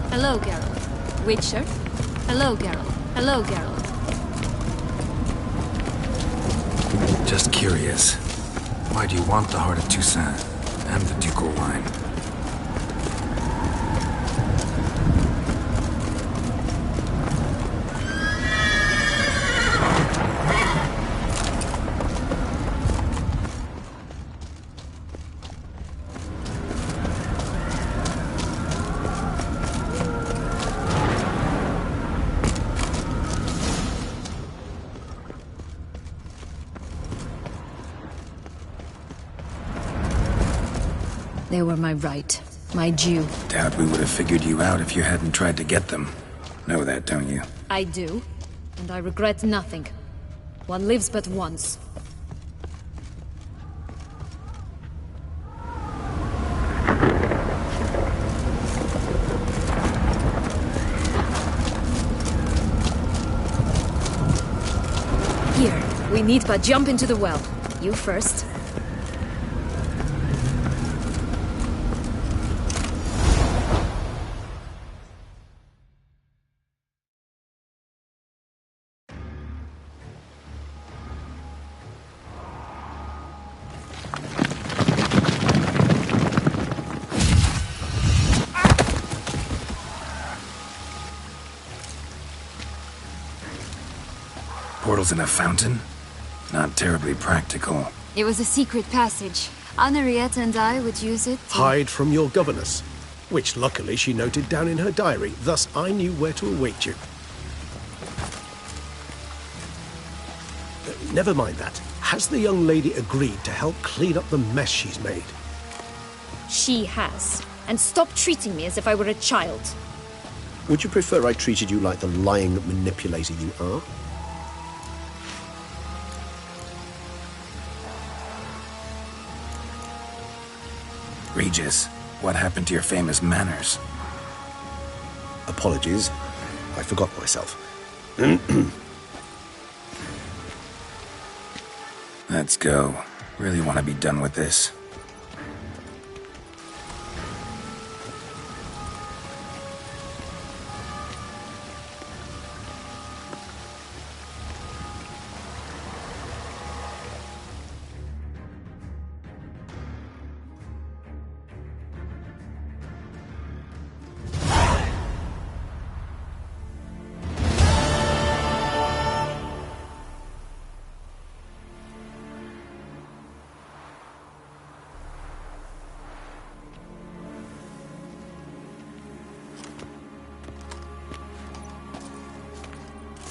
S6: Hello, Geralt. Witcher? Hello, Geralt. Hello, Geralt.
S2: Just curious. Why do you want the Heart of Toussaint and the ducal line?
S6: They were my right. My due.
S2: Doubt we would have figured you out if you hadn't tried to get them. Know that, don't you?
S6: I do. And I regret nothing. One lives but once. Here, we need but jump into the well. You first.
S2: Portals in a fountain? Not terribly practical.
S6: It was a secret passage. Henriette and I would use it to...
S8: Hide from your governess, which luckily she noted down in her diary, thus I knew where to await you. Never mind that. Has the young lady agreed to help clean up the mess she's made?
S6: She has. And stop treating me as if I were a child.
S8: Would you prefer I treated you like the lying manipulator you are?
S2: Regis, what happened to your famous manners?
S8: Apologies. I forgot myself.
S2: Let's go. Really want to be done with this.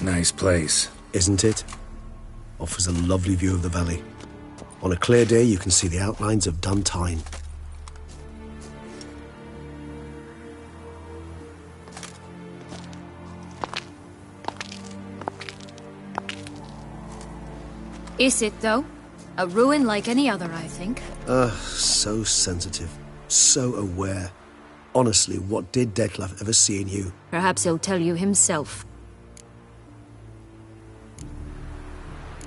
S2: Nice place.
S8: Isn't it? Offers a lovely view of the valley. On a clear day, you can see the outlines of Duntine.
S1: Is it, though? A ruin like any other, I think.
S8: So sensitive. So aware. Honestly, what did Detlef ever see in you?
S1: Perhaps he'll tell you himself.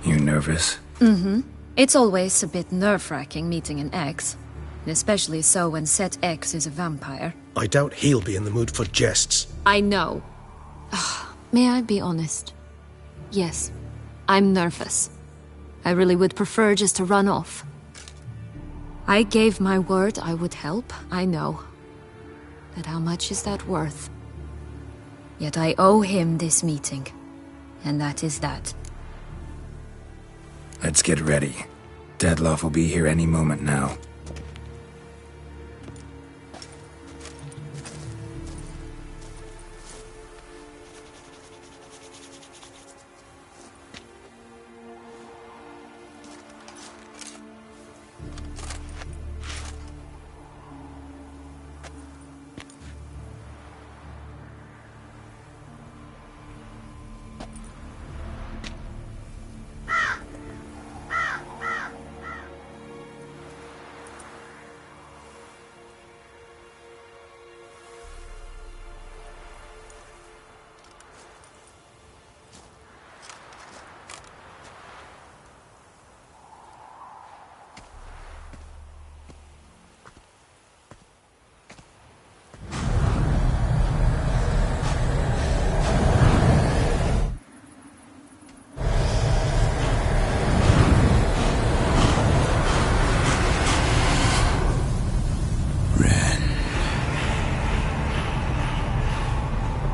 S2: You nervous?
S1: Mm-hmm. It's always a bit nerve-wracking meeting an ex. And especially so when said ex is a vampire.
S8: I doubt he'll be in the mood for jests.
S1: I know. May I be honest? Yes, I'm nervous. I really would prefer just to run off. I gave my word I would help, I know. But how much is that worth? Yet I owe him this meeting. And that is that.
S2: Let's get ready. Detlef will be here any moment now.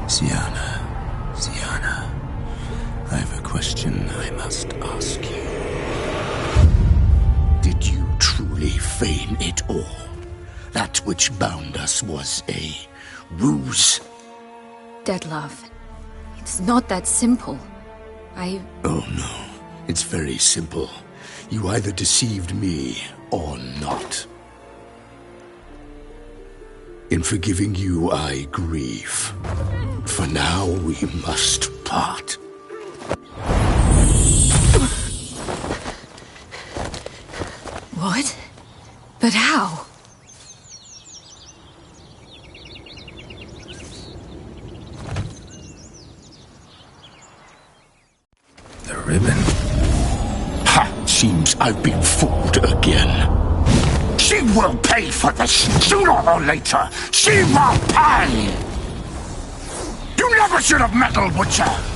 S2: Sienna, I have a question I must ask you.
S9: Did you truly feign it all? That which bound us was a ruse?
S1: Detlef, it's not that simple.
S9: Oh no, it's very simple. You either deceived me or not. In forgiving you, I grieve. For now, we must part.
S1: What? But how?
S2: The ribbon.
S9: Ha! Seems I've been fooled again. She will pay for this, sooner or later. She will pay! You never should have meddled with her!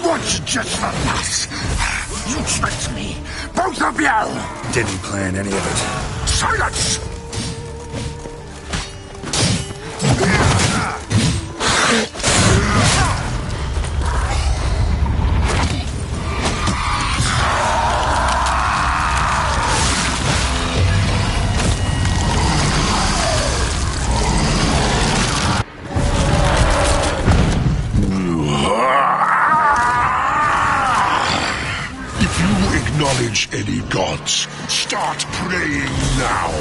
S9: want you just for us. You tricked me. Both of you.
S2: Didn't plan any of it.
S9: Silence! Acknowledge any gods. Start praying now.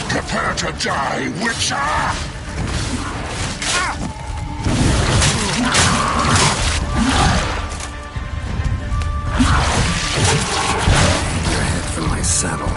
S9: Prepare to die, Witcher!
S2: Your head from my saddle.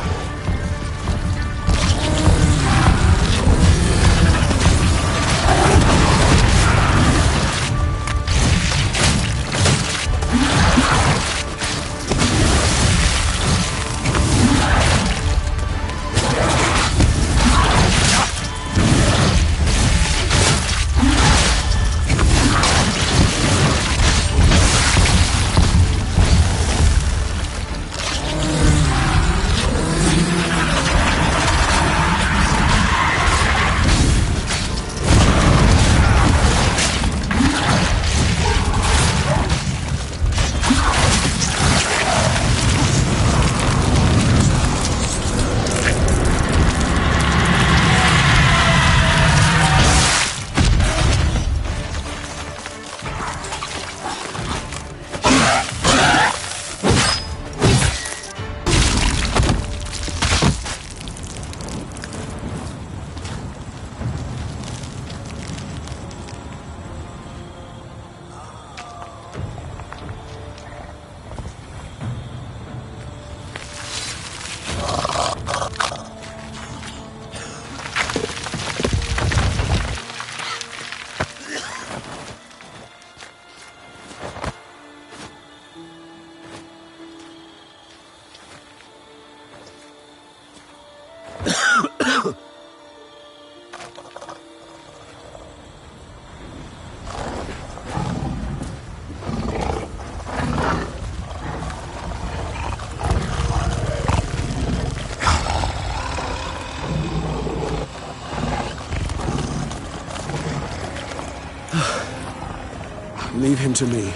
S8: Leave him to me.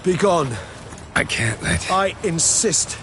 S8: Be gone.
S2: I can't let...
S8: I insist.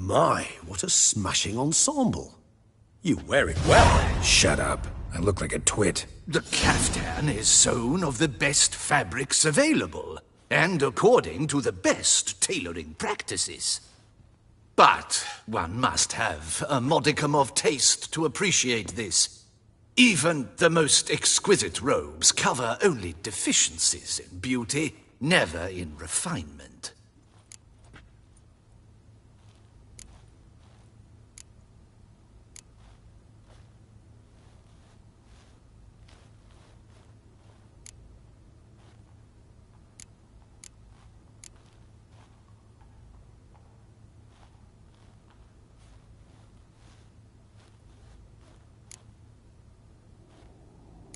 S8: My, what a smashing ensemble. You wear it well.
S2: Shut up. I look like a twit.
S10: The caftan is sewn of the best fabrics available, and according to the best tailoring practices. But one must have a modicum of taste to appreciate this. Even the most exquisite robes cover only deficiencies in beauty, never in refinement.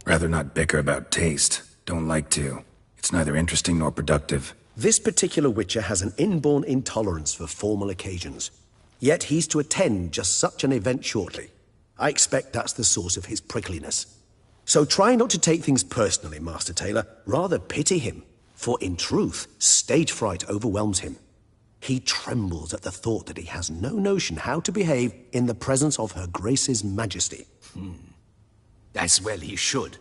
S2: Rather not bicker about taste. Don't like to. It's neither interesting nor productive.
S8: This particular Witcher has an inborn intolerance for formal occasions. Yet he's to attend just such an event shortly. I expect that's the source of his prickliness. So try not to take things personally, Master Taylor. Rather pity him. For in truth, stage fright overwhelms him. He trembles at the thought that he has no notion how to behave in the presence of Her Grace's Majesty.
S10: As well he should.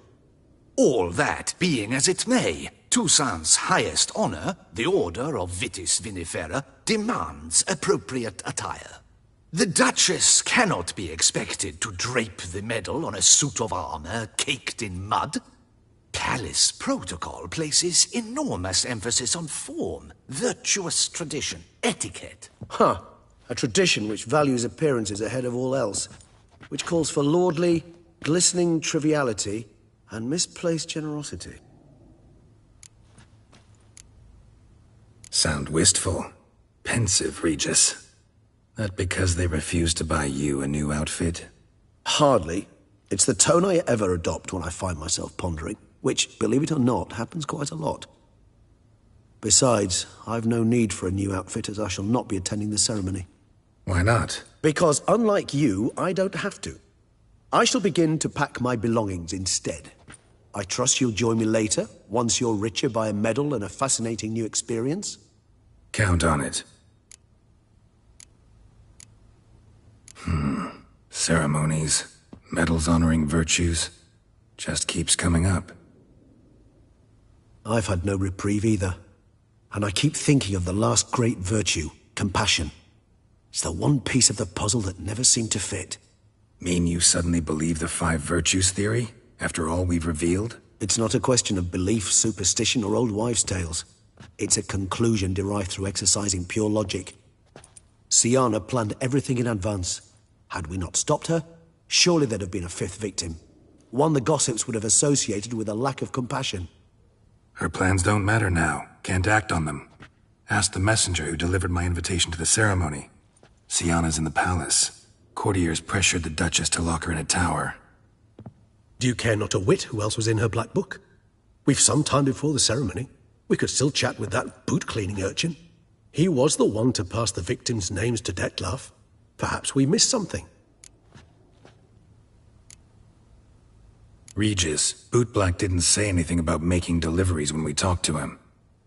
S10: All that being as it may, Toussaint's highest honor, the Order of Vitis Vinifera, demands appropriate attire. The Duchess cannot be expected to drape the medal on a suit of armor caked in mud. Palace protocol places enormous emphasis on form, virtuous tradition, etiquette.
S8: Huh. A tradition which values appearances ahead of all else. Which calls for lordly, glistening triviality and misplaced generosity.
S2: Sound wistful. Pensive, Regis. That because they refuse to buy you a new outfit?
S8: Hardly. It's the tone I ever adopt when I find myself pondering, which, believe it or not, happens quite a lot. Besides, I've no need for a new outfit as I shall not be attending the ceremony.
S2: Why not?
S8: Because unlike you, I don't have to. I shall begin to pack my belongings instead. I trust you'll join me later, once you're richer by a medal and a fascinating new experience?
S2: Count on it. Ceremonies, medals honoring virtues, just keeps coming up.
S8: I've had no reprieve either. And I keep thinking of the last great virtue, compassion. It's the one piece of the puzzle that never seemed to fit.
S2: Mean you suddenly believe the 5 virtues theory, after all we've revealed?
S8: It's not a question of belief, superstition, or old wives' tales. It's a conclusion derived through exercising pure logic. Siana planned everything in advance. Had we not stopped her, surely there'd have been a 5th victim. One the gossips would have associated with a lack of compassion.
S2: Her plans don't matter now. Can't act on them. Ask the messenger who delivered my invitation to the ceremony. Siana's in the palace. Courtiers pressured the Duchess to lock her in a tower.
S8: Do you care not a whit who else was in her black book? We've some time before the ceremony. We could still chat with that boot-cleaning urchin. He was the one to pass the victims' names to Dettlaff. Perhaps we missed something.
S2: Regis, Bootblack didn't say anything about making deliveries when we talked to him.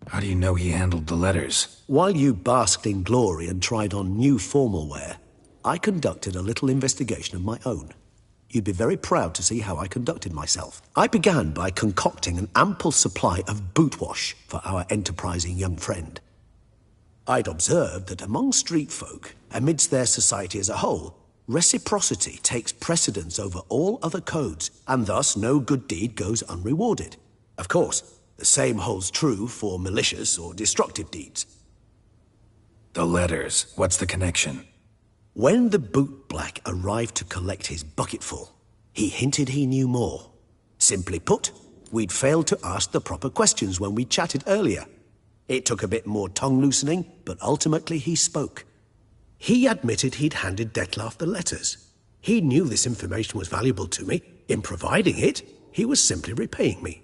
S2: How do you know he handled the letters?
S8: While you basked in glory and tried on new formal wear, I conducted a little investigation of my own. You'd be very proud to see how I conducted myself. I began by concocting an ample supply of boot wash for our enterprising young friend. I'd observed that among street folk, amidst their society as a whole, reciprocity takes precedence over all other codes, and thus no good deed goes unrewarded. Of course, the same holds true for malicious or destructive deeds.
S2: The letters, what's the connection?
S8: When the bootblack arrived to collect his bucketful, he hinted he knew more. Simply put, we'd failed to ask the proper questions when we chatted earlier. It took a bit more tongue-loosening, but ultimately he spoke. He admitted he'd handed Dettlaff the letters. He knew this information was valuable to me. In providing it, he was simply repaying me.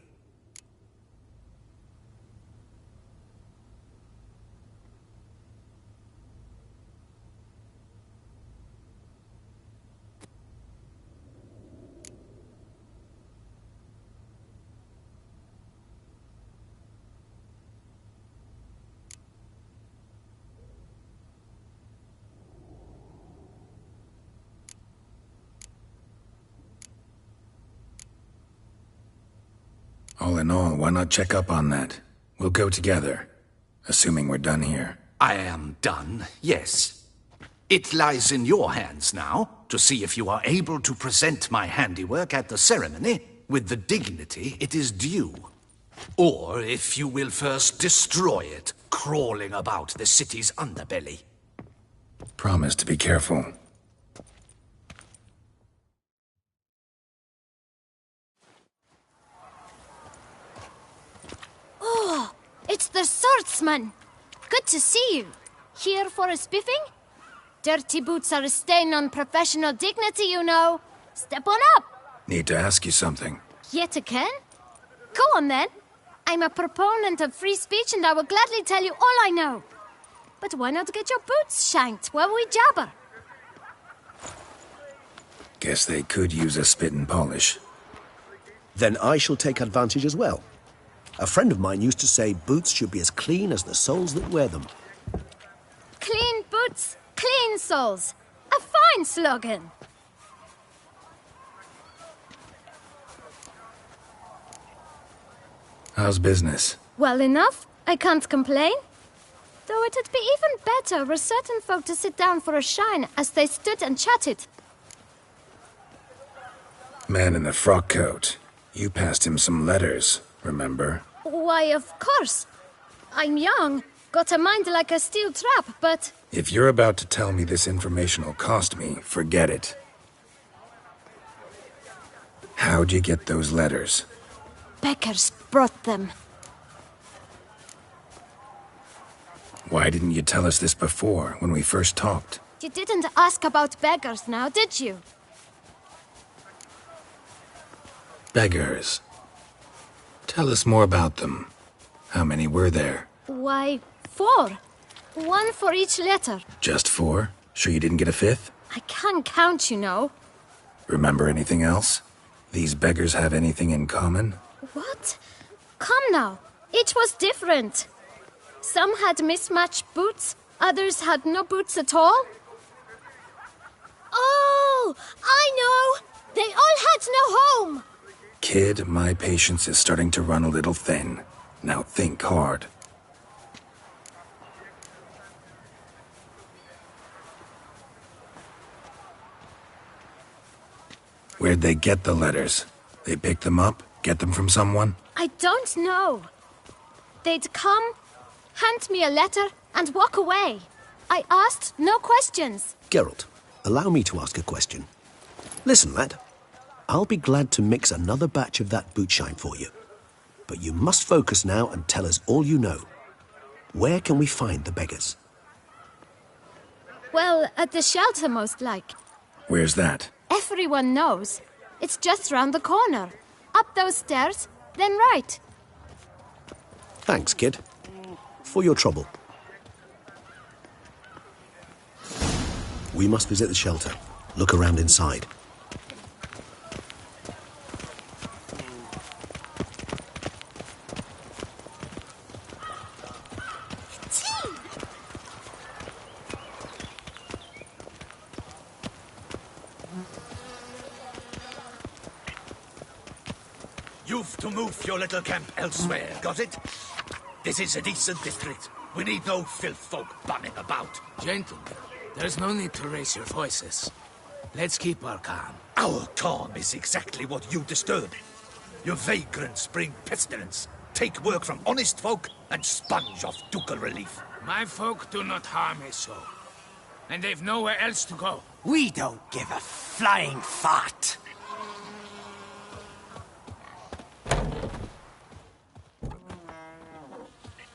S2: All in all, why not check up on that? We'll go together, assuming we're done here.
S10: I am done, yes. It lies in your hands now to see if you are able to present my handiwork at the ceremony with the dignity it is due. Or if you will first destroy it, crawling about the city's underbelly.
S2: Promise to be careful.
S3: Oh, it's the swordsman. Good to see you. Here for a spiffing? Dirty boots are a stain on professional dignity, you know. Step on up.
S2: Need to ask you something.
S3: Yet again? Go on then. I'm a proponent of free speech and I will gladly tell you all I know. But why not get your boots shanked while we jabber?
S2: Guess they could use a spit and polish.
S8: Then I shall take advantage as well. A friend of mine used to say boots should be as clean as the soles that wear them.
S3: Clean boots, clean soles. A fine slogan.
S2: How's business?
S3: Well enough. I can't complain. Though it'd be even better were certain folk to sit down for a shine as they stood and chatted.
S2: Man in the frock coat. You passed him some letters, remember?
S3: Why, of course. I'm young, got a mind like a steel trap, but...
S2: If you're about to tell me this information will cost me, forget it. How'd you get those letters?
S3: Beggars brought them.
S2: Why didn't you tell us this before, when we first talked?
S3: You didn't ask about beggars now, did you?
S2: Beggars. Tell us more about them. How many were there?
S3: Why, 4. 1 for each letter.
S2: Just 4? Sure you didn't get a 5th?
S3: I can't count, you know.
S2: Remember anything else? These beggars have anything in common?
S3: What? Come now. Each was different. Some had mismatched boots, others had no boots at all. Oh, I know! They all had no home!
S2: Kid, my patience is starting to run a little thin. Now think hard. Where'd they get the letters? They pick them up? Get them from someone?
S3: I don't know. They'd come, hand me a letter, and walk away. I asked no questions.
S8: Geralt, allow me to ask a question. Listen, lad. I'll be glad to mix another batch of that boot shine for you. But you must focus now and tell us all you know. Where can we find the beggars?
S3: Well, at the shelter, most like.
S2: Where's that?
S3: Everyone knows. It's just round the corner. Up those stairs, then right.
S8: Thanks, kid. For your trouble. We must visit the shelter. Look around inside.
S10: You've to move your little camp elsewhere, got it? This is a decent district. We need no filth folk bumming about.
S11: Gentlemen, there's no need to raise your voices. Let's keep our calm.
S10: Our calm is exactly what you disturb. Your vagrants bring pestilence, take work from honest folk, and sponge off ducal relief.
S11: My folk do not harm a soul. And they've nowhere else to go.
S5: We don't give a flying fart.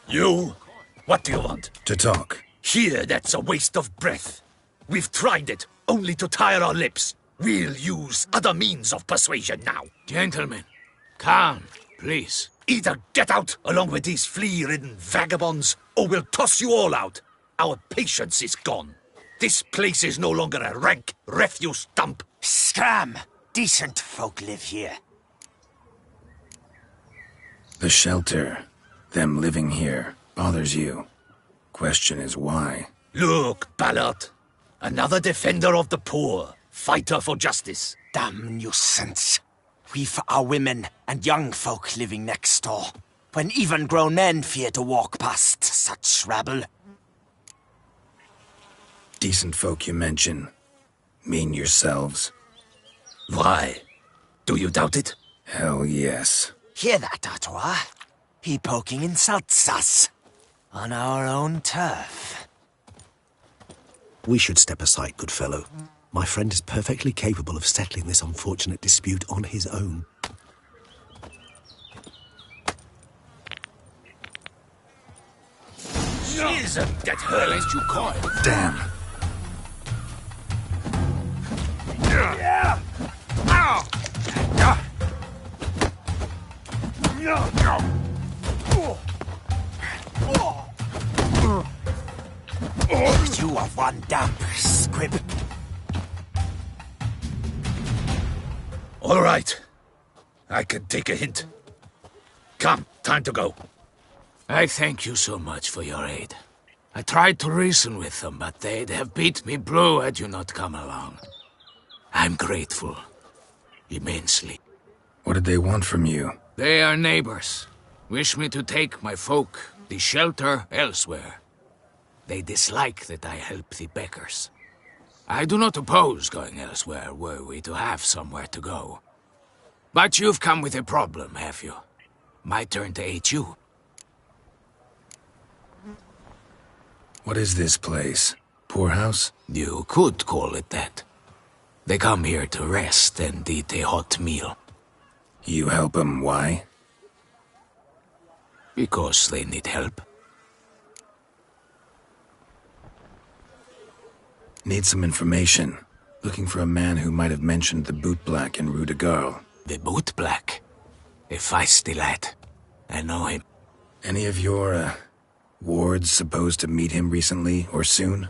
S10: You? What do you want?
S2: To talk.
S10: Here, that's a waste of breath. We've tried it, only to tire our lips. We'll use other means of persuasion now.
S11: Gentlemen, calm, please.
S10: Either get out along with these flea-ridden vagabonds, or we'll toss you all out. Our patience is gone. This place is no longer a rank refuse dump.
S5: Scram! Decent folk live here.
S2: The shelter, them living here, bothers you. Question is why?
S10: Look, Ballard. Another defender of the poor. Fighter for justice.
S5: Damn nuisance. we've our women and young folk living next door, when even grown men fear to walk past such rabble.
S2: Decent folk you mention. Mean yourselves.
S10: Why? Do you doubt it?
S2: Hell yes.
S5: Hear that, Artois? He poking insults us. On our own turf.
S8: We should step aside, good fellow. My friend is perfectly capable of settling this unfortunate dispute on his own.
S10: Isn't that her?
S11: Lest you caught.
S2: Damn.
S5: You are one damp squib.
S10: All right. I can take a hint. Come, time to go.
S11: I thank you so much for your aid. I tried to reason with them, but they'd have beat me blue had you not come along. I'm grateful. Immensely.
S2: What did they want from you?
S11: They are neighbors. Wish me to take my folk, the shelter, elsewhere. They dislike that I help the beggars. I do not oppose going elsewhere, were we to have somewhere to go. But you've come with a problem, have you? My turn to aid you.
S2: What is this place? Poorhouse?
S11: You could call it that. They come here to rest and eat a hot meal.
S2: You help them, why?
S11: Because they need help.
S2: Need some information. Looking for a man who might have mentioned the bootblack in Rue de Garl.
S11: The bootblack? A feisty lad. I know him.
S2: Any of your, wards supposed to meet him recently or soon?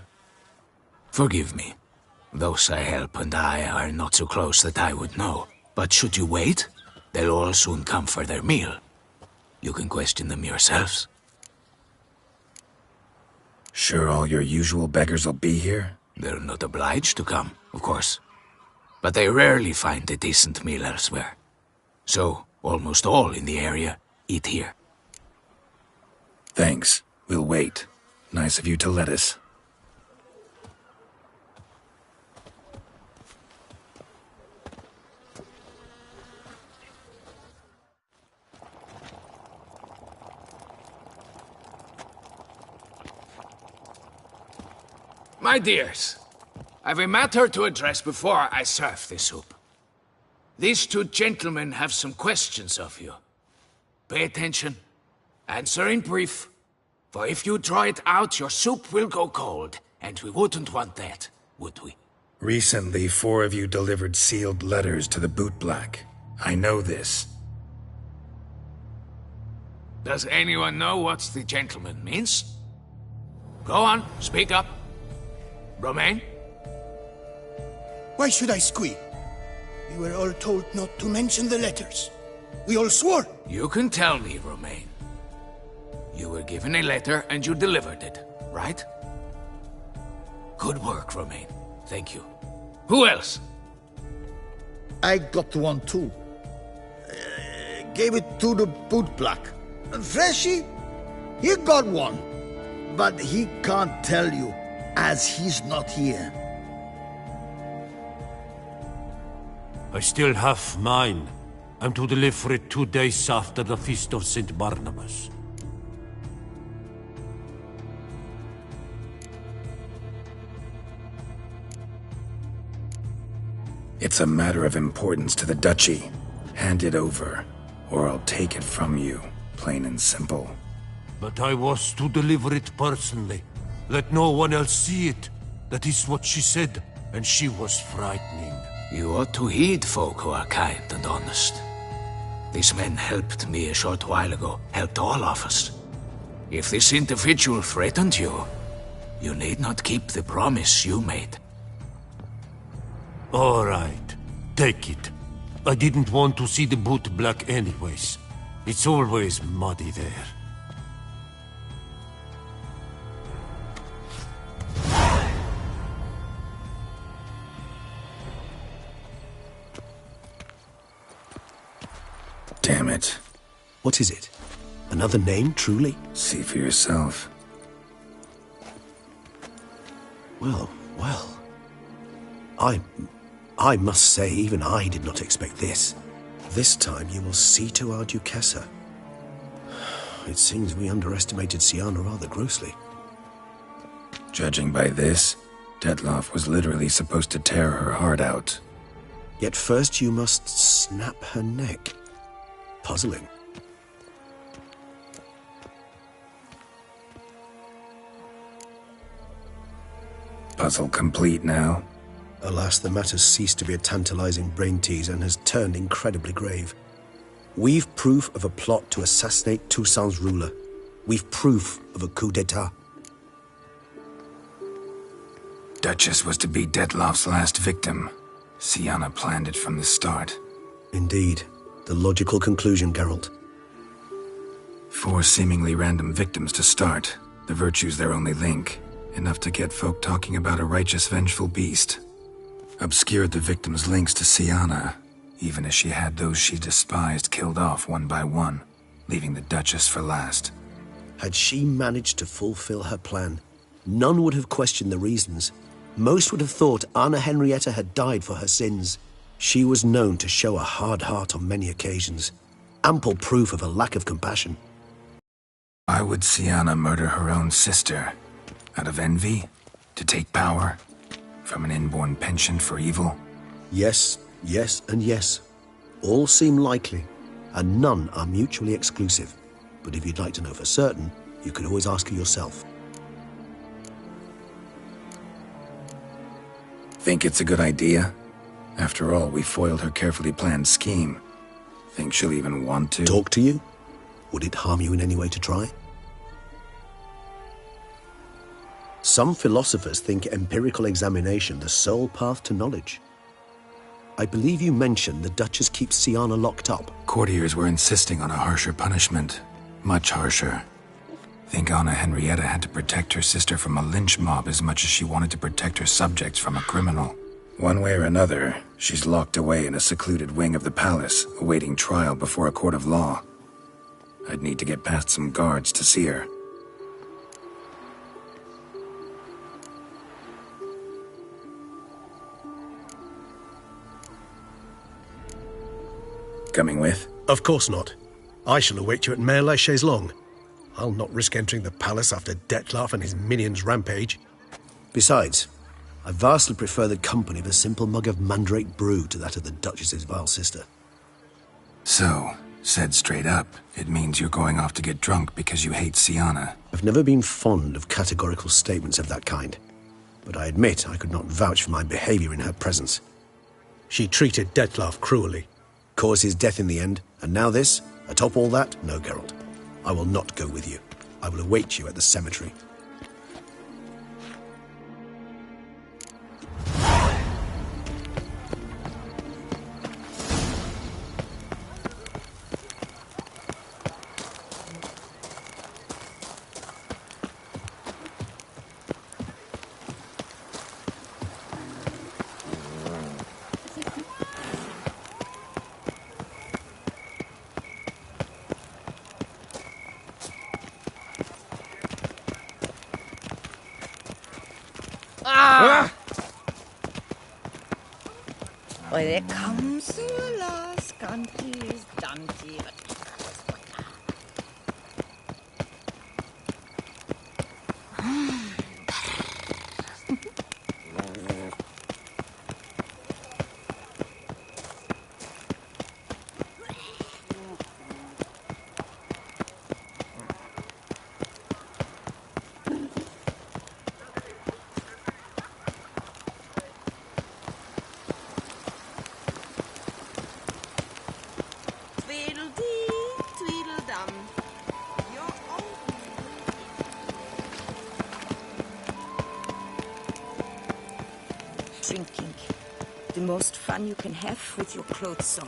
S11: Forgive me. Those I help and I are not so close that I would know. But should you wait, they'll all soon come for their meal. You can question them yourselves.
S2: Sure all your usual beggars will be here?
S11: They're not obliged to come, of course. But they rarely find a decent meal elsewhere. So, almost all in the area eat here.
S2: Thanks. We'll wait. Nice of you to let us.
S11: My dears, I've a matter to address before I serve the soup. These two gentlemen have some questions of you. Pay attention. Answer in brief. For if you draw it out, your soup will go cold, and we wouldn't want that, would we?
S2: Recently, 4 of you delivered sealed letters to the bootblack. I know this.
S11: Does anyone know what the gentleman means? Go on, speak up. Romain?
S12: Why should I squeal? We were all told not to mention the letters. We all swore.
S11: You can tell me, Romain. You were given a letter and you delivered it, right? Good work, Romain. Thank you. Who else?
S13: I got one too. Gave it to the bootblack. And Freshie, he got one. But he can't tell you, as he's not here.
S14: I still have mine. I'm to deliver it 2 days after the Feast of St. Barnabas.
S2: It's a matter of importance to the Duchy. Hand it over, or I'll take it from you, plain and simple.
S14: But I was to deliver it personally. Let no one else see it. That is what she said, and she was frightening.
S11: You ought to heed folk who are kind and honest. These men helped me a short while ago, helped all of us. If this individual threatened you, you need not keep the promise you made.
S14: All right, take it. I didn't want to see the bootblack anyways. It's always muddy there.
S2: Damn it.
S8: What is it? Another name, truly?
S2: See for yourself.
S8: Well, well. I must say, even I did not expect this. This time you will see to our Duchessa. It seems we underestimated Sienna rather grossly.
S2: Judging by this, Detloff was literally supposed to tear her heart out.
S8: Yet first you must snap her neck. Puzzling.
S2: Puzzle complete now.
S8: Alas, the matter's ceased to be a tantalizing brain tease and has turned incredibly grave. We've proof of a plot to assassinate Toussaint's ruler. We've proof of a coup d'etat.
S2: Duchess was to be Detloff's last victim. Sienna planned it from the start.
S8: Indeed. The logical conclusion, Geralt.
S2: 4 seemingly random victims to start. The virtue's their only link. Enough to get folk talking about a righteous, vengeful beast. Obscured the victims' links to Sienna, even as she had those she despised killed off one by one, leaving the Duchess for last.
S8: Had she managed to fulfill her plan, none would have questioned the reasons. Most would have thought Anna Henrietta had died for her sins. She was known to show a hard heart on many occasions. Ample proof of a lack of compassion.
S2: Why would Sienna murder her own sister? Out of envy? To take power? From an inborn penchant for evil?
S8: Yes, yes, and yes. All seem likely, and none are mutually exclusive. But if you'd like to know for certain, you could always ask her yourself.
S2: Think it's a good idea? After all, we foiled her carefully planned scheme. Think she'll even want to?
S8: Talk to you? Would it harm you in any way to try? Some philosophers think empirical examination the sole path to knowledge. I believe you mentioned the Duchess keeps Sienna locked up.
S2: Courtiers were insisting on a harsher punishment. Much harsher. Think Anna Henrietta had to protect her sister from a lynch mob as much as she wanted to protect her subjects from a criminal. One way or another, she's locked away in a secluded wing of the palace, awaiting trial before a court of law. I'd need to get past some guards to see her. Coming with?
S8: Of course not. I shall await you at Mare la Chaise-Longue. I'll not risk entering the palace after Detloff and his minions rampage. Besides, I vastly prefer the company of a simple mug of mandrake brew to that of the Duchess's vile sister.
S2: So, said straight up, it means you're going off to get drunk because you hate Sienna.
S8: I've never been fond of categorical statements of that kind, but I admit I could not vouch for my behavior in her presence. She treated Detloff cruelly, caused his death in the end, and now this? Atop all that? No, Geralt. I will not go with you. I will await you at the cemetery.
S15: Well, there comes the last country's Dante. Drinking. The most fun you can have with your clothes on.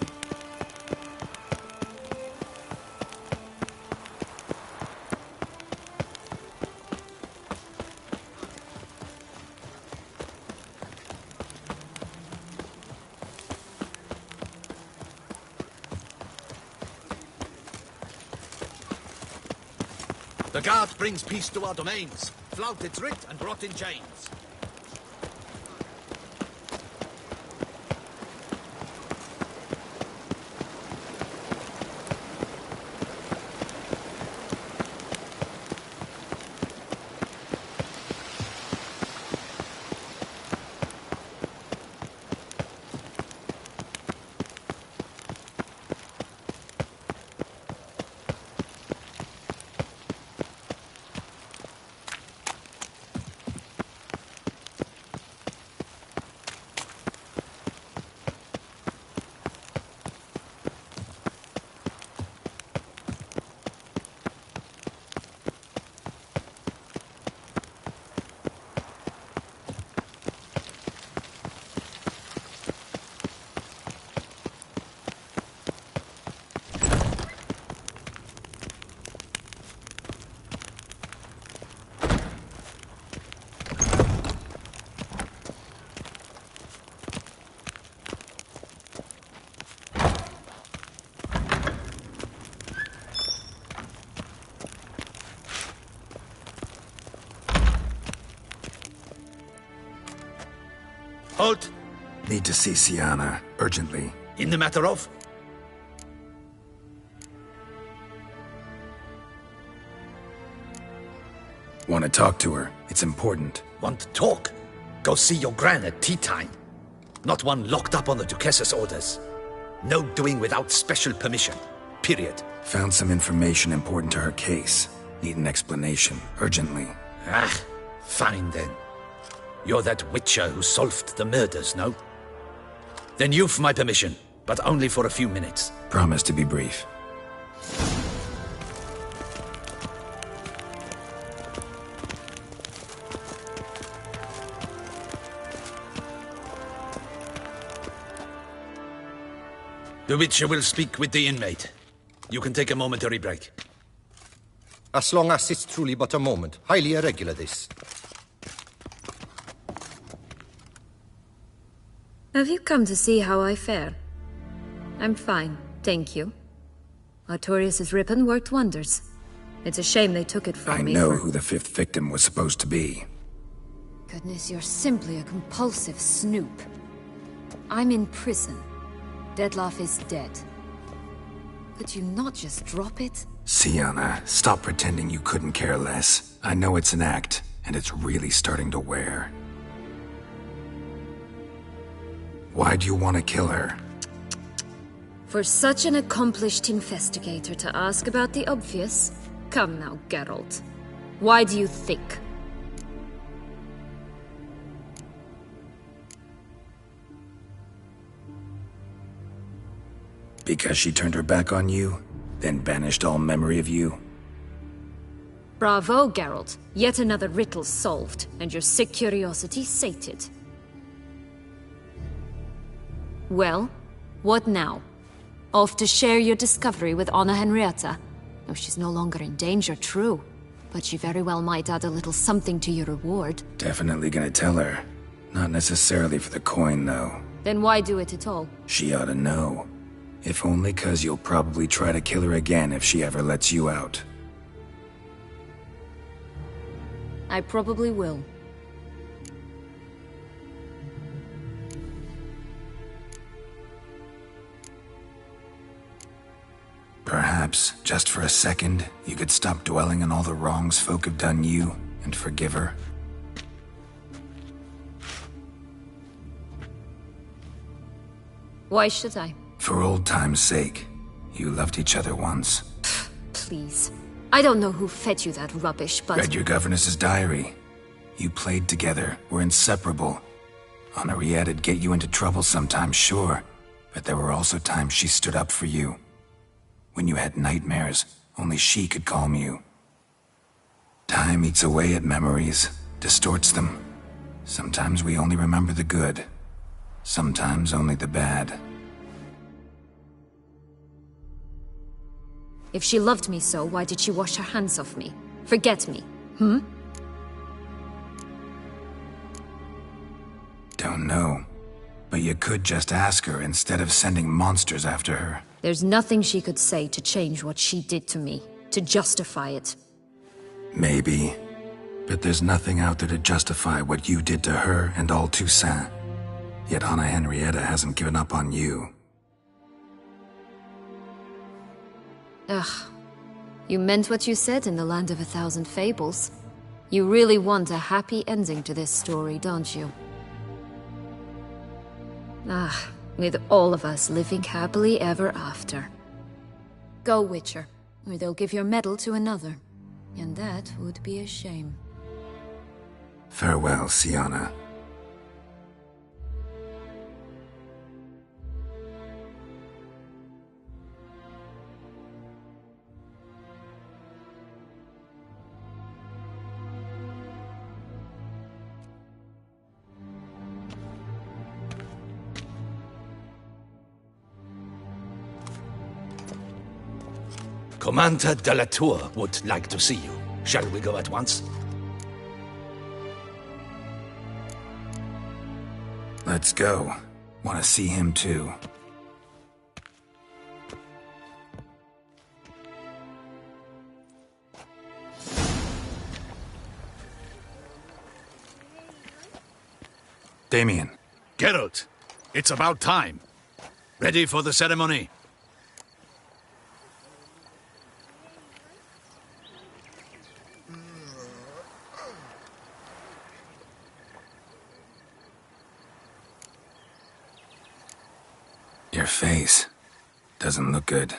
S10: The guard brings peace to our domains. Flout its writ and brought in chains. Halt!
S2: Need to see Sienna, urgently.
S10: In the matter of?
S2: Want to talk to her. It's important.
S10: Want to talk? Go see your gran at tea time. Not one locked up on the Duchess's orders. No doing without special permission. Period.
S2: Found some information important to her case. Need an explanation, urgently.
S10: Ah, fine then. You're that witcher who solved the murders, no? Then you've my permission, but only for a few minutes.
S2: Promise to be brief.
S10: The witcher will speak with the inmate. You can take a momentary break.
S16: As long as it's truly but a moment. Highly irregular, this.
S6: Have you come to see how I fare? I'm fine, thank you. Artorius' ribbon worked wonders. It's a shame they took it from me.
S2: I know who the fifth victim was supposed to be.
S6: Goodness, you're simply a compulsive snoop. I'm in prison. Dettlaff is dead. Could you not just drop it?
S2: Sienna, stop pretending you couldn't care less. I know it's an act, and it's really starting to wear. Why do you want to kill her?
S6: For such an accomplished investigator to ask about the obvious? Come now, Geralt. Why do you think?
S2: Because she turned her back on you, then banished all memory of you?
S6: Bravo, Geralt. Yet another riddle solved, and your sick curiosity sated. Well, what now? Off to share your discovery with Anna Henrietta? Oh, she's no longer in danger, true. But she very well might add a little something to your reward.
S2: Definitely gonna tell her. Not necessarily for the coin, though.
S6: Then why do it at all?
S2: She ought to know. If only 'cause you'll probably try to kill her again if she ever lets you out.
S6: I probably will.
S2: Perhaps, just for a second, you could stop dwelling on all the wrongs folk have done you, and forgive her.
S6: Why should I?
S2: For old time's sake. You loved each other once.
S6: Please. I don't know who fed you that rubbish, but...
S2: Read your governess's diary. You played together, were inseparable. Henriette'd get you into trouble sometimes, sure. But there were also times she stood up for you. When you had nightmares, only she could calm you. Time eats away at memories, distorts them. Sometimes we only remember the good. Sometimes only the bad.
S6: If she loved me so, why did she wash her hands off me? Forget me, hmm?
S2: Don't know. But you could just ask her instead of sending monsters after her.
S6: There's nothing she could say to change what she did to me, to justify it.
S2: Maybe. But there's nothing out there to justify what you did to her and all Toussaint. Yet Anna Henrietta hasn't given up on you.
S6: Ugh. You meant what you said in the Land of 1,000 Fables. You really want a happy ending to this story, don't you? Ah, with all of us living happily ever after. Go, Witcher, or they'll give your medal to another. And that would be a shame.
S2: Farewell, Sienna.
S10: Commander de la Tour would like to see you. Shall we go at once?
S2: Let's go. Want to see him too. Damien.
S17: Geralt, it's about time. Ready for the ceremony?
S2: Your face doesn't look good.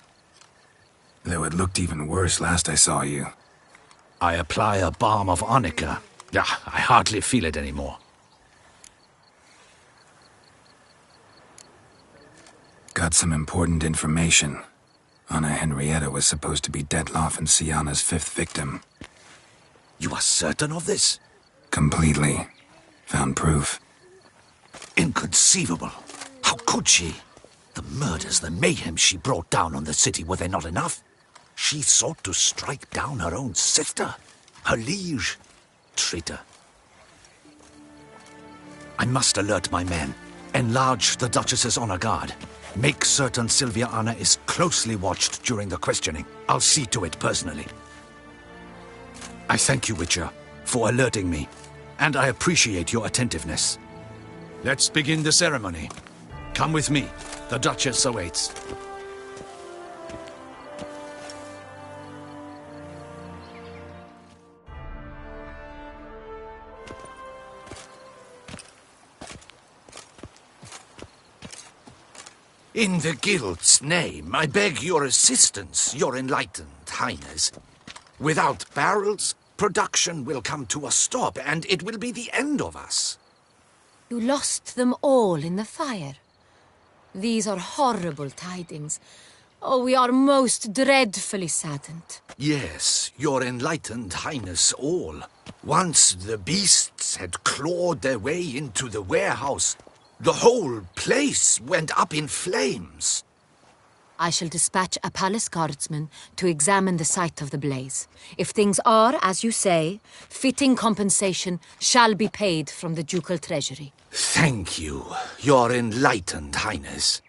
S2: Though it looked even worse last I saw you.
S10: I apply a balm of arnica. I hardly feel it anymore.
S2: Got some important information. Anna Henrietta was supposed to be Detloff and Sienna's 5th victim.
S10: You are certain of this?
S2: Completely. Found proof.
S10: Inconceivable. How could she? The murders, the mayhem she brought down on the city, were they not enough? She sought to strike down her own sister, her liege. Traitor. I must alert my men. Enlarge the Duchess's honor guard. Make certain Sylvia Anna is closely watched during the questioning. I'll see to it personally. I thank you, Witcher, for alerting me, and I appreciate your attentiveness.
S17: Let's begin the ceremony. Come with me. The Duchess awaits.
S10: In the Guild's name, I beg your assistance, your enlightened highness. Without barrels, production will come to a stop, and it will be the end of us.
S18: You lost them all in the fire. These are horrible tidings. Oh, we are most dreadfully saddened.
S10: Yes, your enlightened highness all. Once the beasts had clawed their way into the warehouse, the whole place went up in flames.
S18: I shall dispatch a palace guardsman to examine the site of the blaze. If things are, as you say, fitting compensation shall be paid from the ducal treasury.
S10: Thank you, your enlightened highness.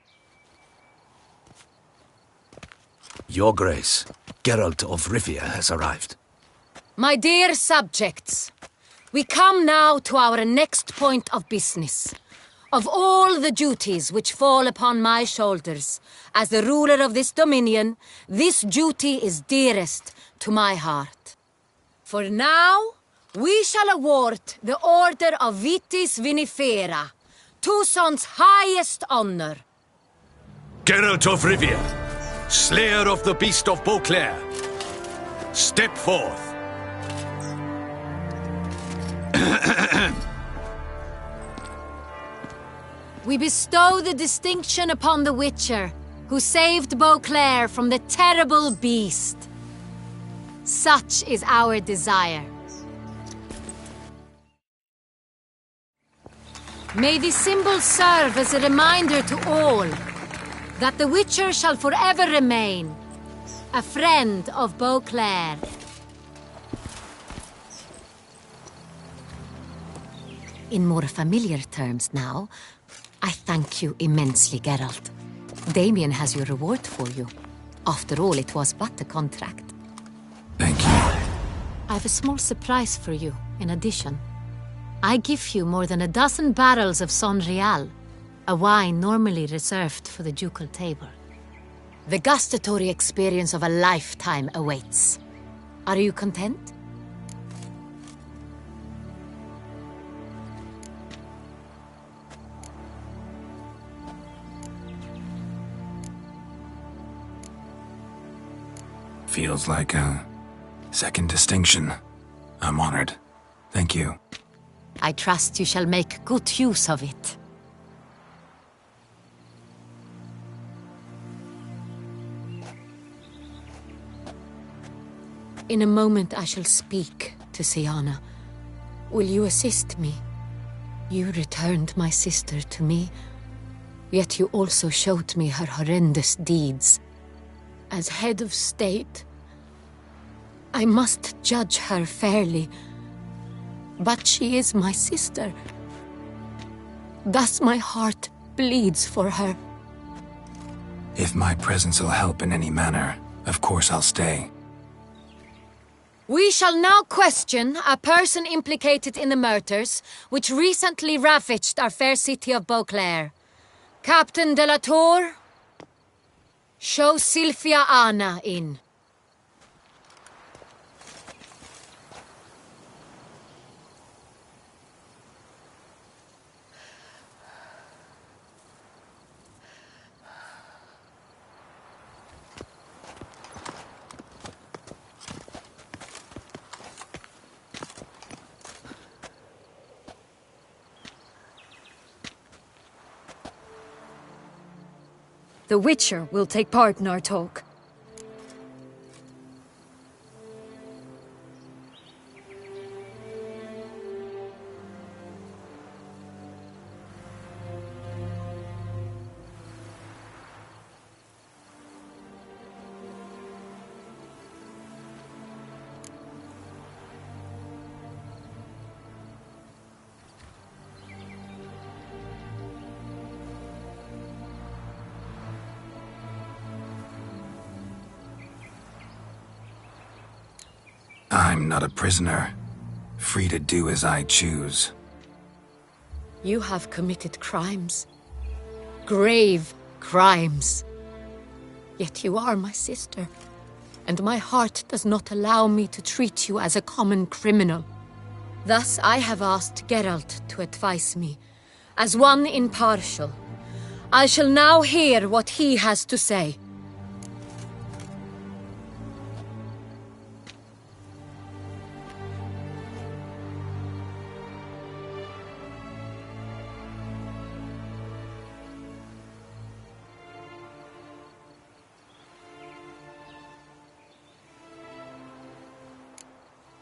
S10: Your Grace, Geralt of Rivia has arrived.
S18: My dear subjects, we come now to our next point of business. Of all the duties which fall upon my shoulders, as the ruler of this dominion, this duty is dearest to my heart. For now, we shall award the Order of Vitis Vinifera, Toussaint's highest honor.
S17: Geralt of Rivia, Slayer of the Beast of Beauclair, step forth.
S18: We bestow the distinction upon the Witcher, who saved Beauclair from the terrible beast. Such is our desire. May this symbol serve as a reminder to all that the Witcher shall forever remain a friend of Beauclair. In more familiar terms now, I thank you immensely, Geralt. Damien has your reward for you. After all, it was but a contract.
S2: Thank you.
S18: I I've a small surprise for you, in addition. I give you more than 12 barrels of Son Real, a wine normally reserved for the ducal table. The gustatory experience of a lifetime awaits. Are you content?
S2: Feels like a second distinction. I'm honored. Thank you.
S18: I trust you shall make good use of it. In a moment I shall speak to Siana. Will you assist me? You returned my sister to me, yet you also showed me her horrendous deeds. As head of state, I must judge her fairly. But she is my sister. Thus my heart bleeds for her.
S2: If my presence will help in any manner, of course I'll stay.
S18: We shall now question a person implicated in the murders which recently ravaged our fair city of Beauclair. Captain de la Tour, show Sylvia Anna in.
S1: The Witcher will take part in our talk.
S2: I'm not a prisoner, free to do as I choose.
S18: You have committed crimes. Grave crimes. Yet you are my sister, and my heart does not allow me to treat you as a common criminal. Thus I have asked Geralt to advise me, as one impartial. I shall now hear what he has to say.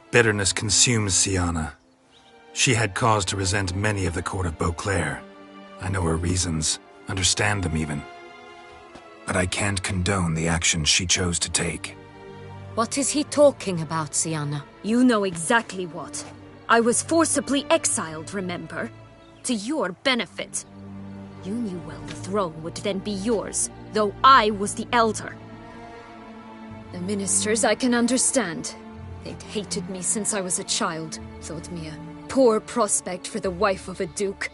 S2: Bitterness consumes Siana. She had cause to resent many of the court of Beauclair. I know her reasons, understand them even. But I can't condone the actions she chose to take.
S18: What is he talking about, Siana?
S1: You know exactly what. I was forcibly exiled, remember? To your benefit. You knew well the throne would then be yours, though I was the elder. The ministers I can understand. They'd hated me since I was a child, thought me a poor prospect for the wife of a duke.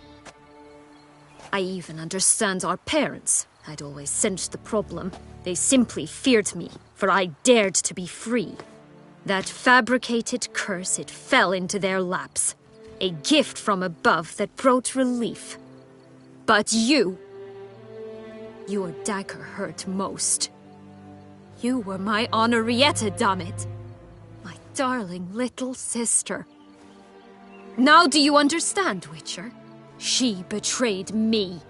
S1: I even understand our parents. I'd always sensed the problem. They simply feared me, for I dared to be free. That fabricated curse, it fell into their laps. A gift from above that brought relief. But you... your dagger hurt most. You were my Henrietta, dammit. My darling little sister. Now do you understand, Witcher? She betrayed me.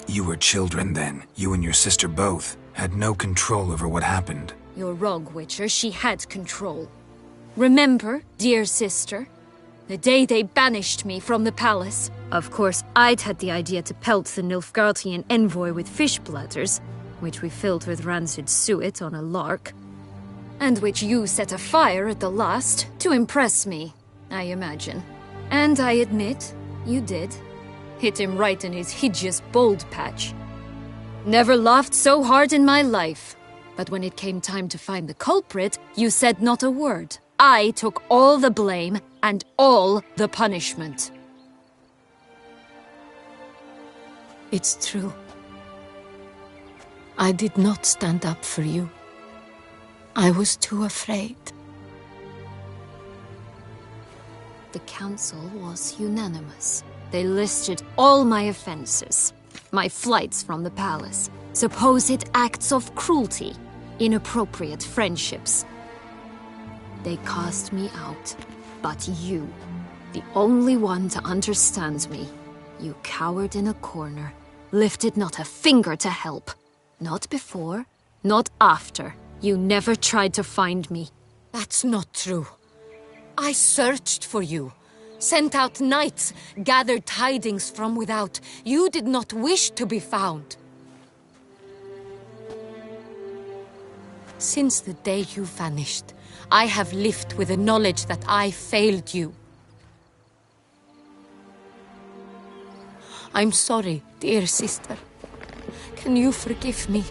S2: You were children then. You and your sister both had no control over what happened.
S1: You're wrong, Witcher. She had control. Remember, dear sister? The day they banished me from the palace. Of course, I'd had the idea to pelt the Nilfgaardian envoy with fish bladders. which we filled with rancid suet on a lark, and which you set afire at the last to impress me, I imagine. And I admit, you did. Hit him right in his hideous bald patch. Never laughed so hard in my life. But when it came time to find the culprit, you said not a word. I took all the blame and all the punishment.
S18: It's true. I did not stand up for you. I was too afraid.
S1: The council was unanimous. They listed all my offenses. My flights from the palace, supposed acts of cruelty, inappropriate friendships. They cast me out. But you, the only one to understand me, you cowered in a corner, lifted not a finger to help. Not before, not after. You never tried to find me.
S18: That's not true. I searched for you. Sent out knights, gathered tidings from without. You did not wish to be found. Since the day you vanished, I have lived with the knowledge that I failed you. I'm sorry, dear sister. Can you forgive me?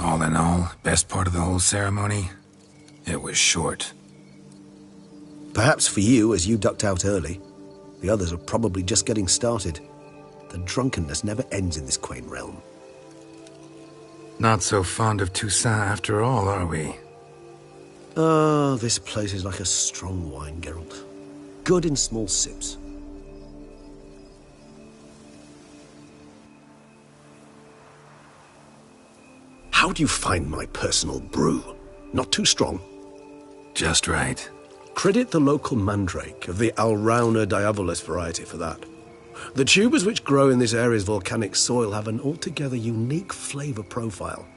S2: All in all, best part of the whole ceremony? It was short.
S8: Perhaps for you, as you ducked out early. The others are probably just getting started. The drunkenness never ends in this quaint realm.
S2: Not so fond of Toussaint after all, are we?
S8: Oh, this place is like a strong wine, Geralt. Good in small sips. How do you find my personal brew? Not too strong?
S2: Just right.
S8: Credit the local mandrake of the Alrauna diavolis variety for that. The tubers which grow in this area's volcanic soil have an altogether unique flavor profile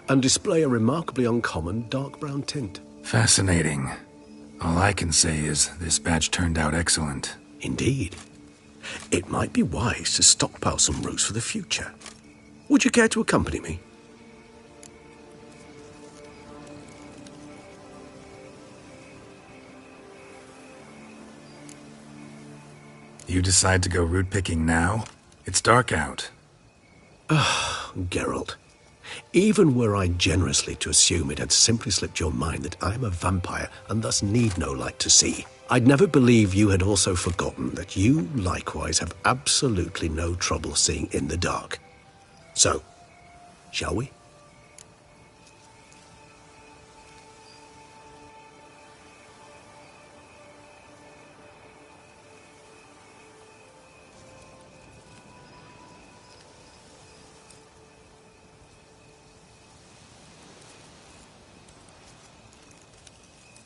S8: and display a remarkably uncommon dark brown tint.
S2: Fascinating. All I can say is this batch turned out excellent.
S8: Indeed. It might be wise to stockpile some roots for the future. Would you care to accompany me?
S2: You decide to go root picking now? It's dark out.
S8: Geralt. Even were I generously to assume it had simply slipped your mind that I am a vampire and thus need no light to see, I'd never believe you had also forgotten that you likewise have absolutely no trouble seeing in the dark. So, shall we?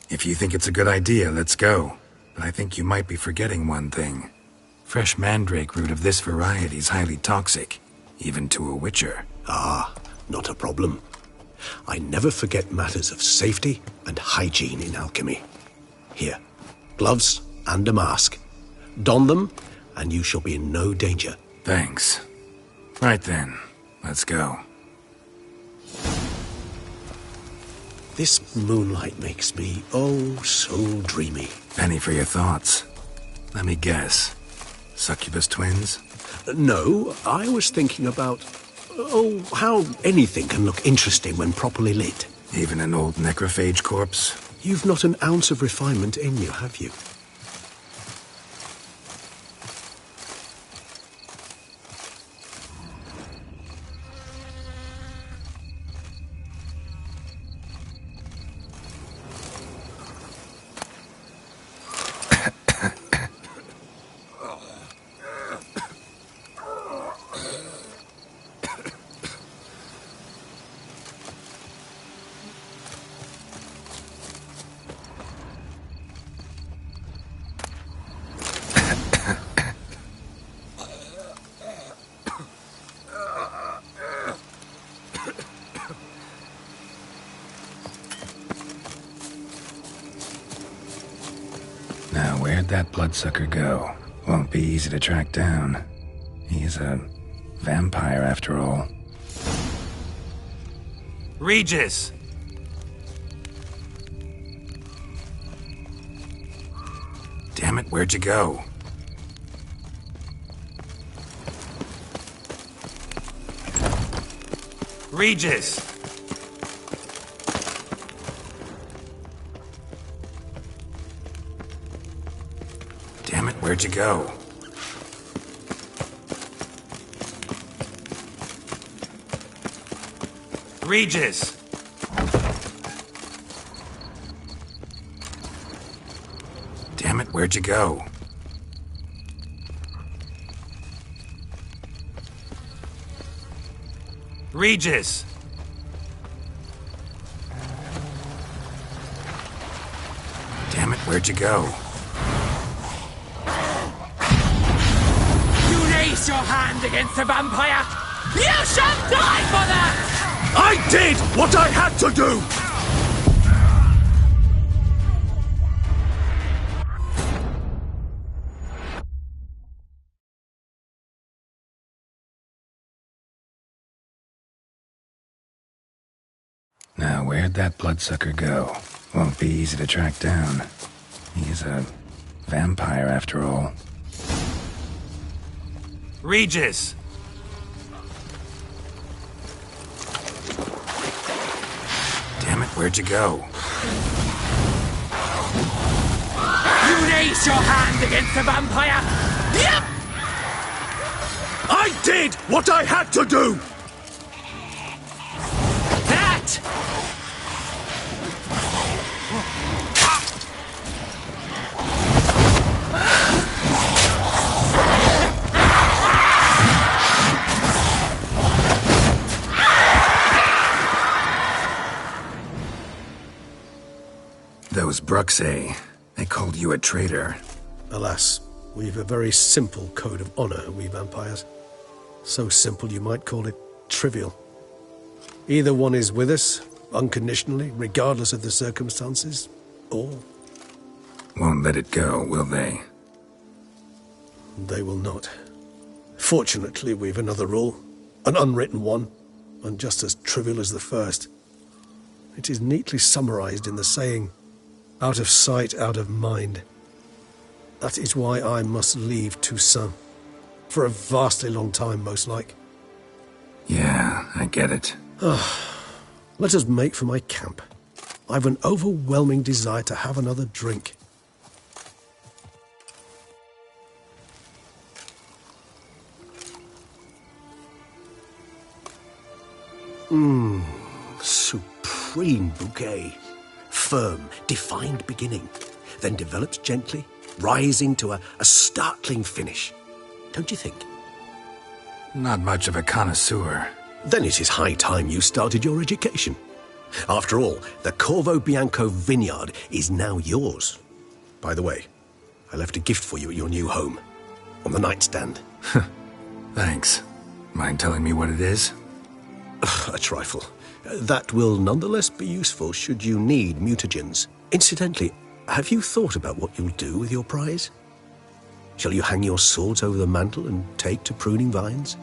S2: If you think it's a good idea, let's go. But I think you might be forgetting one thing. Fresh mandrake root of this variety is highly toxic, even to a witcher.
S8: Ah, not a problem. I never forget matters of safety and hygiene in alchemy. Here, gloves and a mask. Don them, and you shall be in no danger.
S2: Thanks. Right then, let's go.
S8: This moonlight makes me, oh, so dreamy.
S2: Penny for your thoughts. Let me guess. Succubus twins?
S8: No, I was thinking about, how anything can look interesting when properly lit.
S2: Even an old necrophage corpse?
S8: You've not an ounce of refinement in you, have you?
S2: where'd that bloodsucker go? Won't be easy to track down. He's a vampire after all.
S14: Regis!
S2: Damn it, where'd you go?
S14: Regis!
S2: Damn it, where'd you go?
S14: Regis!
S2: Damn it, where'd you go?
S14: Regis!
S2: Damn it, where'd you go?
S19: You raise your hand against a vampire! You shall die for that!
S9: I did what I had to do!
S2: Now, where'd that bloodsucker go? Won't be easy to track down. He's a vampire after all.
S14: Regis!
S2: Damn it, where'd you go?
S19: You raise your hand against a vampire! Yep!
S9: I did what I had to do!
S19: That!
S2: Those Bruxay, they called you a traitor.
S8: Alas, we've a very simple code of honor, we vampires. So simple you might call it trivial. Either one is with us, unconditionally, regardless of the circumstances, or...
S2: Won't let it go, will they?
S8: They will not. Fortunately, we've another rule, an unwritten one, and just as trivial as the first. It is neatly summarized in the saying, out of sight, out of mind. That is why I must leave Toussaint. For a vastly long time, most like.
S2: Yeah, I get it.
S8: Let us make for my camp. I've an overwhelming desire to have another drink. Supreme bouquet. Firm, defined beginning, then develops gently, rising to a startling finish. Don't you think?
S2: Not much of a connoisseur.
S8: Then it is high time you started your education. After all, the Corvo Bianco vineyard is now yours. By the way, I left a gift for you at your new home, on the nightstand.
S2: Thanks. Mind telling me what it is?
S8: A trifle. That will nonetheless be useful should you need mutagens. Incidentally, have you thought about what you'll do with your prize? Shall you hang your swords over the mantle and take to pruning vines?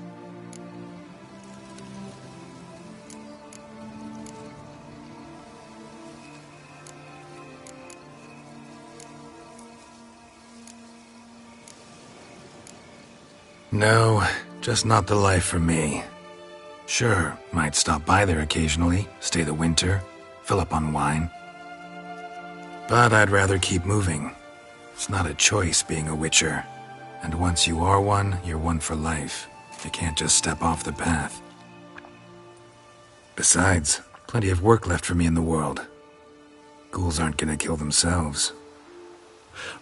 S2: No, just not the life for me. Sure, might stop by there occasionally, stay the winter, fill up on wine. But I'd rather keep moving. It's not a choice being a witcher. And once you are one, you're one for life. You can't just step off the path. Besides, plenty of work left for me in the world. Ghouls aren't gonna kill themselves.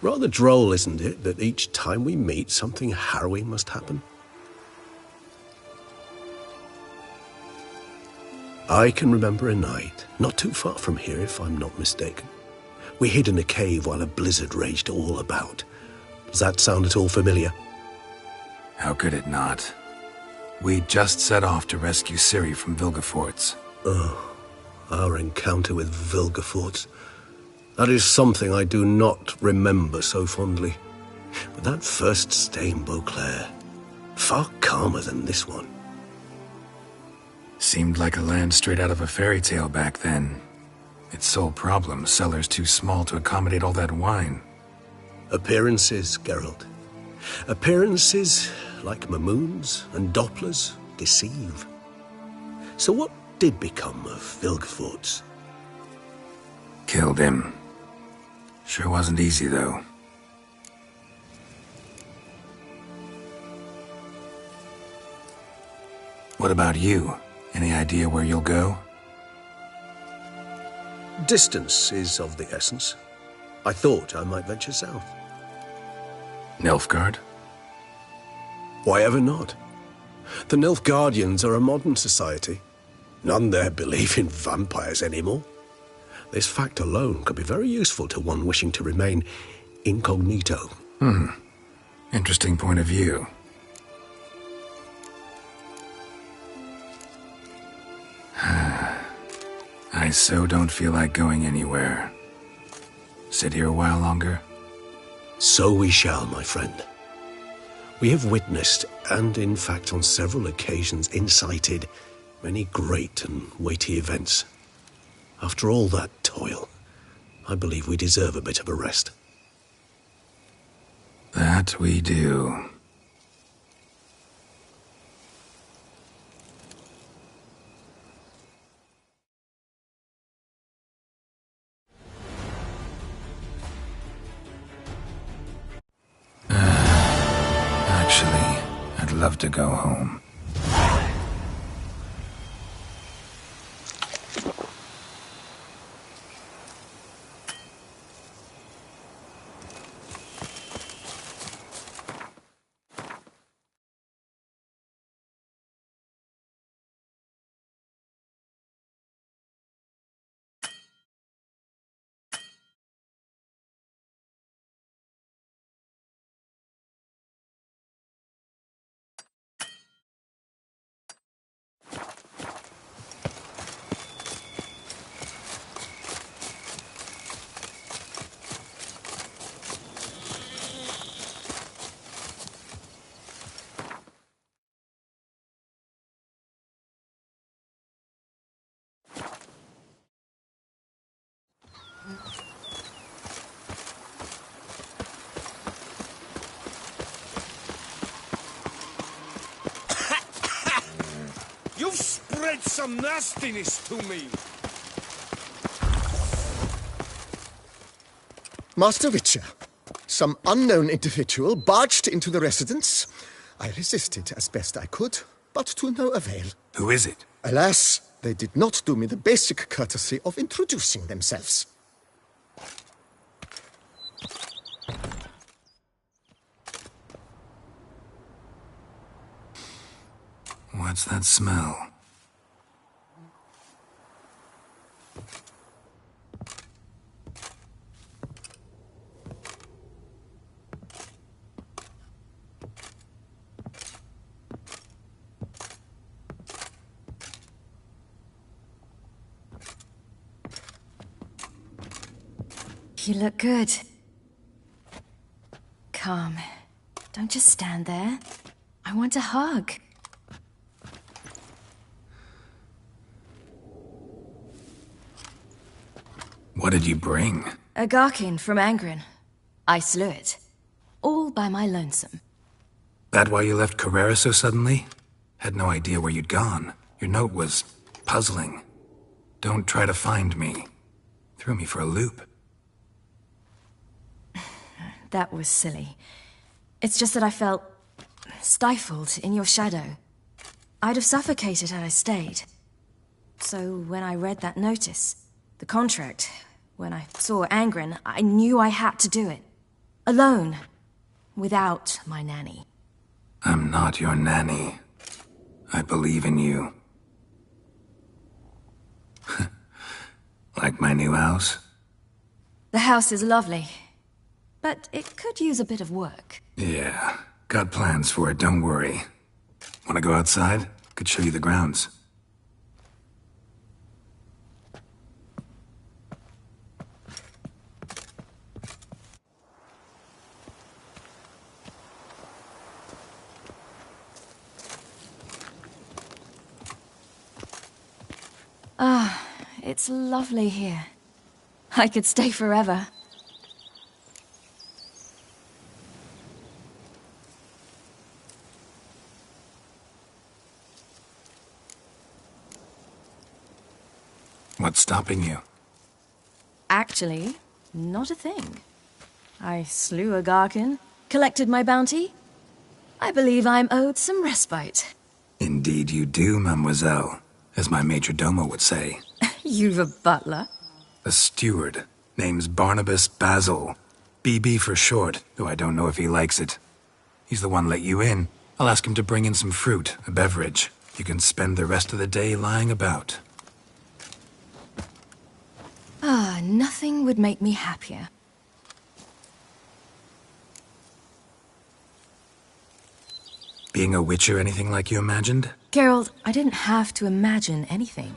S8: Rather droll, isn't it, that each time we meet, something harrowing must happen? I can remember a night, not too far from here if I'm not mistaken. We hid in a cave while a blizzard raged all about. Does that sound at all familiar?
S2: How could it not? We just set off to rescue Ciri from Vilgefortz.
S8: Oh, our encounter with Vilgefortz. That is something I do not remember so fondly. But that first stay in Beauclair, far calmer than this one.
S2: Seemed like a land straight out of a fairy tale back then. Its sole problem, cellars too small to accommodate all that wine.
S8: Appearances, Geralt. Appearances, like Mamoons and Dopplers, deceive. So what did become of Vilgefortz?
S2: Killed him. Sure wasn't easy, though. What about you? Any idea where you'll go?
S8: Distance is of the essence. I thought I might venture south.
S2: Nilfgaard?
S8: Why ever not? The Nilfgaardians are a modern society. None there believe in vampires anymore. This fact alone could be very useful to one wishing to remain incognito.
S2: Interesting point of view. I so don't feel like going anywhere. Sit here a while longer?
S8: So we shall, my friend. We have witnessed, and in fact on several occasions incited, many great and weighty events. After all that toil, I believe we deserve a bit of a rest.
S2: That we do. Actually, I'd love to go home.
S14: You've spread some nastiness to me.
S20: Master Witcher, some unknown individual barged into the residence. I resisted as best I could, but to no avail.
S2: Who is it?
S20: Alas, they did not do me the basic courtesy of introducing themselves.
S2: What's that smell?
S21: You look good. Calm. Don't just stand there. I want a hug.
S2: What did you bring?
S21: A Garkin from Angren. I slew it. All by my lonesome.
S2: That why you left Carrera so suddenly? Had no idea where you'd gone. Your note was puzzling. Don't try to find me. Threw me for a loop.
S21: That was silly. It's just that I felt stifled in your shadow. I'd have suffocated had I stayed. So when I read that notice, the contract, when I saw Angren, I knew I had to do it. Alone. Without my nanny.
S2: I'm not your nanny. I believe in you. Like my new house?
S21: The house is lovely. But it could use a bit of work.
S2: Yeah, got plans for it, don't worry. Wanna go outside? Could show you the grounds.
S21: Ah, it's lovely here. I could stay forever.
S2: What's stopping you?
S21: Actually, not a thing. I slew a Garkin, collected my bounty. I believe I'm owed some respite.
S2: Indeed you do, mademoiselle, as my major domo would say.
S21: You've a butler?
S2: A steward. Name's Barnabas Basil. BB for short, though I don't know if he likes it. He's the one let you in. I'll ask him to bring in some fruit, a beverage. You can spend the rest of the day lying about.
S21: Ah, nothing would make me happier.
S2: Being a witcher anything like you imagined?
S21: Geralt, I didn't have to imagine anything.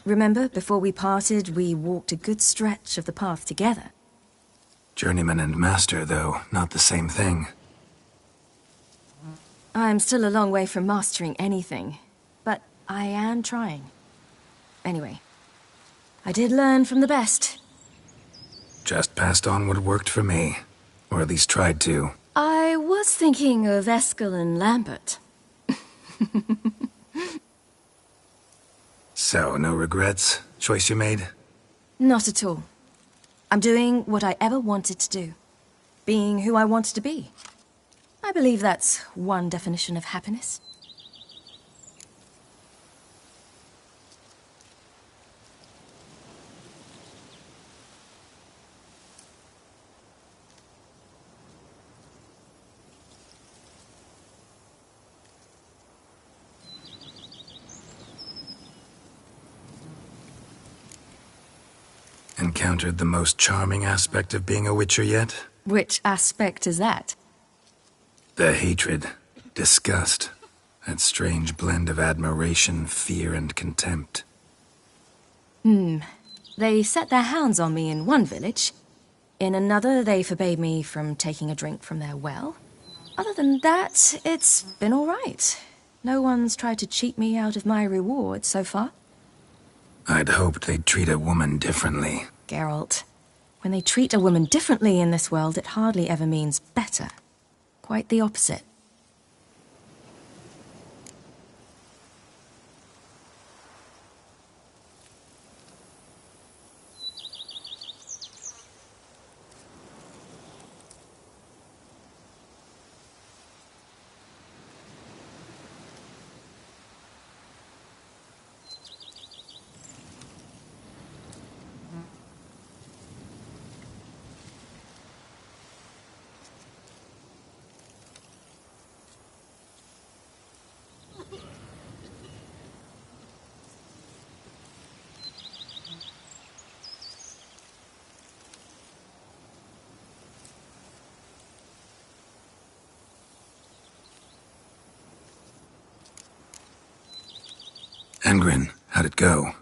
S21: Remember, before we parted, we walked a good stretch of the path together.
S2: Journeyman and master, though, not the same thing.
S21: I'm still a long way from mastering anything, but I am trying. Anyway, I did learn from the best.
S2: Just passed on what worked for me. Or at least tried to.
S21: I was thinking of Eskel and Lambert.
S2: So, no regrets? Choice you made?
S21: Not at all. I'm doing what I ever wanted to do. Being who I wanted to be. I believe that's one definition of happiness.
S2: Encountered the most charming aspect of being a witcher yet?
S21: Which aspect is that?
S2: The hatred, disgust, that strange blend of admiration, fear, and contempt.
S21: They set their hounds on me in one village. In another, they forbade me from taking a drink from their well. Other than that, it's been all right. No one's tried to cheat me out of my reward so far.
S2: I'd hoped they'd treat a woman differently.
S21: Geralt, when they treat a woman differently in this world, it hardly ever means better. Quite the opposite.
S2: Angrin, how'd it go?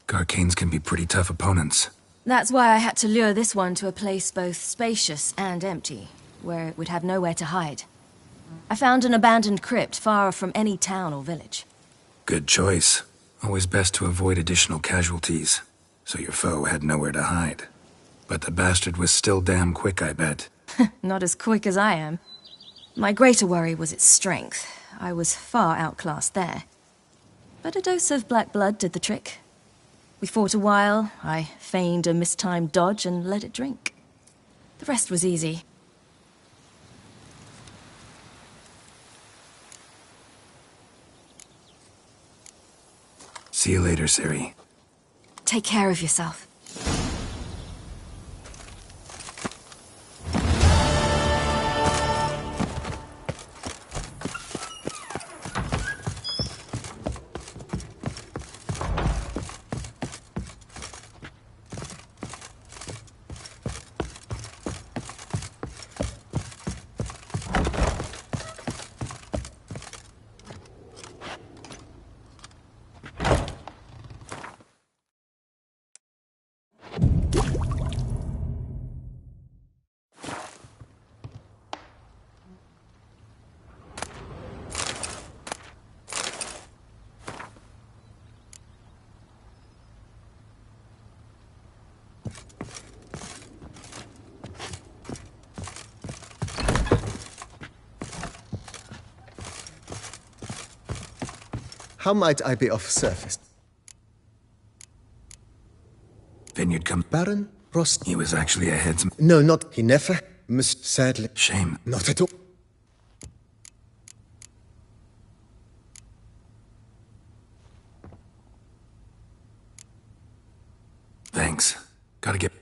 S2: Garcanes can be pretty tough opponents.
S21: That's why I had to lure this one to a place both spacious and empty, where it would have nowhere to hide. I found an abandoned crypt far from any town or village.
S2: Good choice. Always best to avoid additional casualties, so your foe had nowhere to hide. But the bastard was still damn quick, I bet.
S21: Not as quick as I am. My greater worry was its strength. I was far outclassed there. But a dose of black blood did the trick. We fought a while, I feigned a mistimed dodge and let it drink. The rest was easy.
S2: See you later, Ciri.
S21: Take care of yourself.
S20: How might I be of service?
S2: Vineyard come.
S20: Baron Rost.
S2: He was actually a headsman.
S20: No, not. He never. Sadly.
S2: Shame.
S20: Not at all.
S2: Thanks. Gotta get...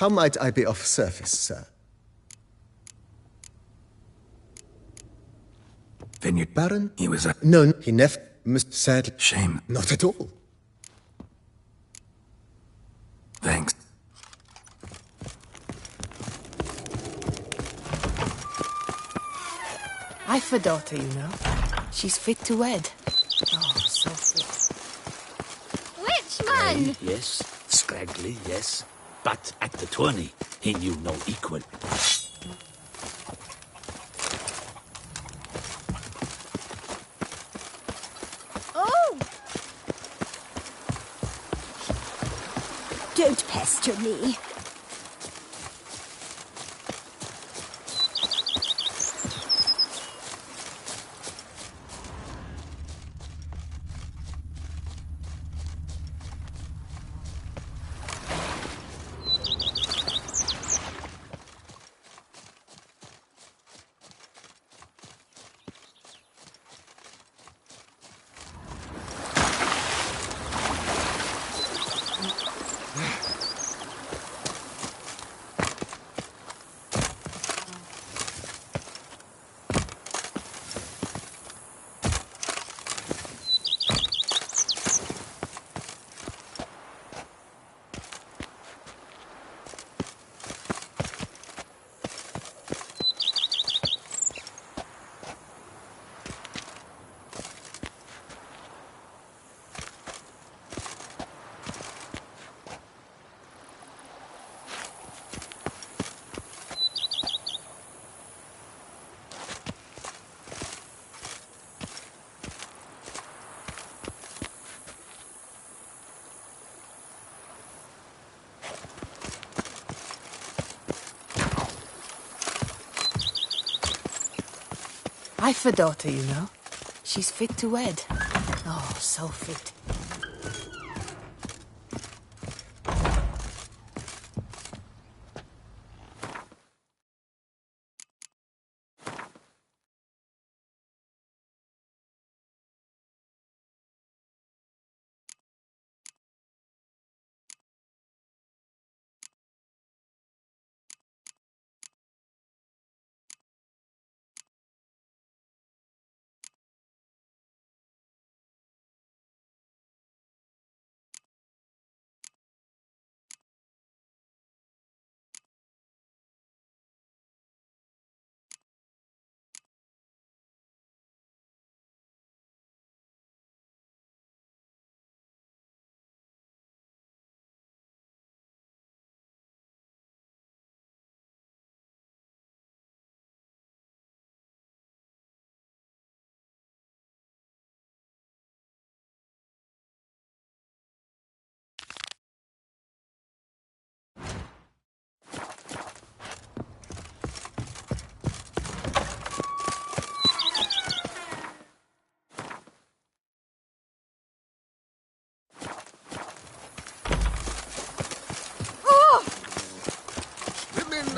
S20: How might I be of service, sir?
S2: Vineyard
S20: Baron?
S2: He was a...
S20: No, he never... Sadly.
S2: Shame.
S20: Not at all.
S2: Thanks.
S15: I've a daughter, you know. She's fit to wed. Oh, so fit.
S3: Which man?
S10: Yes, scraggly, yes. But at the tourney, he knew no equal.
S3: Oh!
S4: Don't pester me.
S15: I've a daughter, you know. She's fit to wed. Oh, so fit.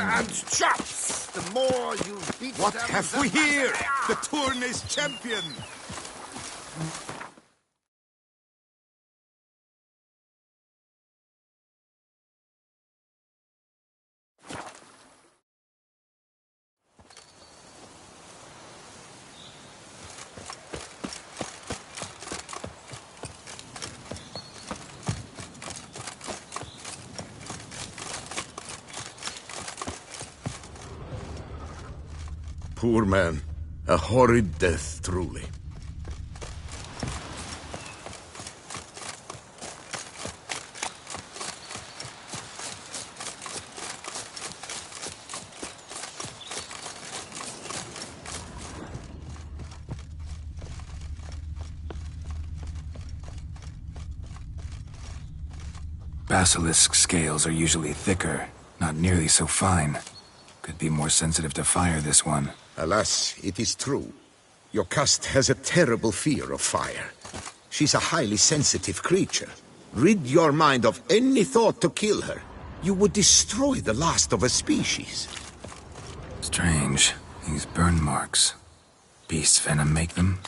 S9: and chops! The more you beat
S10: What
S9: them,
S10: have
S9: the
S10: we here?
S9: better they
S10: The Tourney's champion!
S9: Poor man. A horrid death, truly.
S2: Basilisk scales are usually thicker, not nearly so fine. Could be more sensitive to fire, this one.
S10: Alas, it is true. Your caste has a terrible fear of fire. She's a highly sensitive creature. Rid your mind of any thought to kill her. You would destroy the last of a species.
S2: Strange. These burn marks. Beast's venom make them?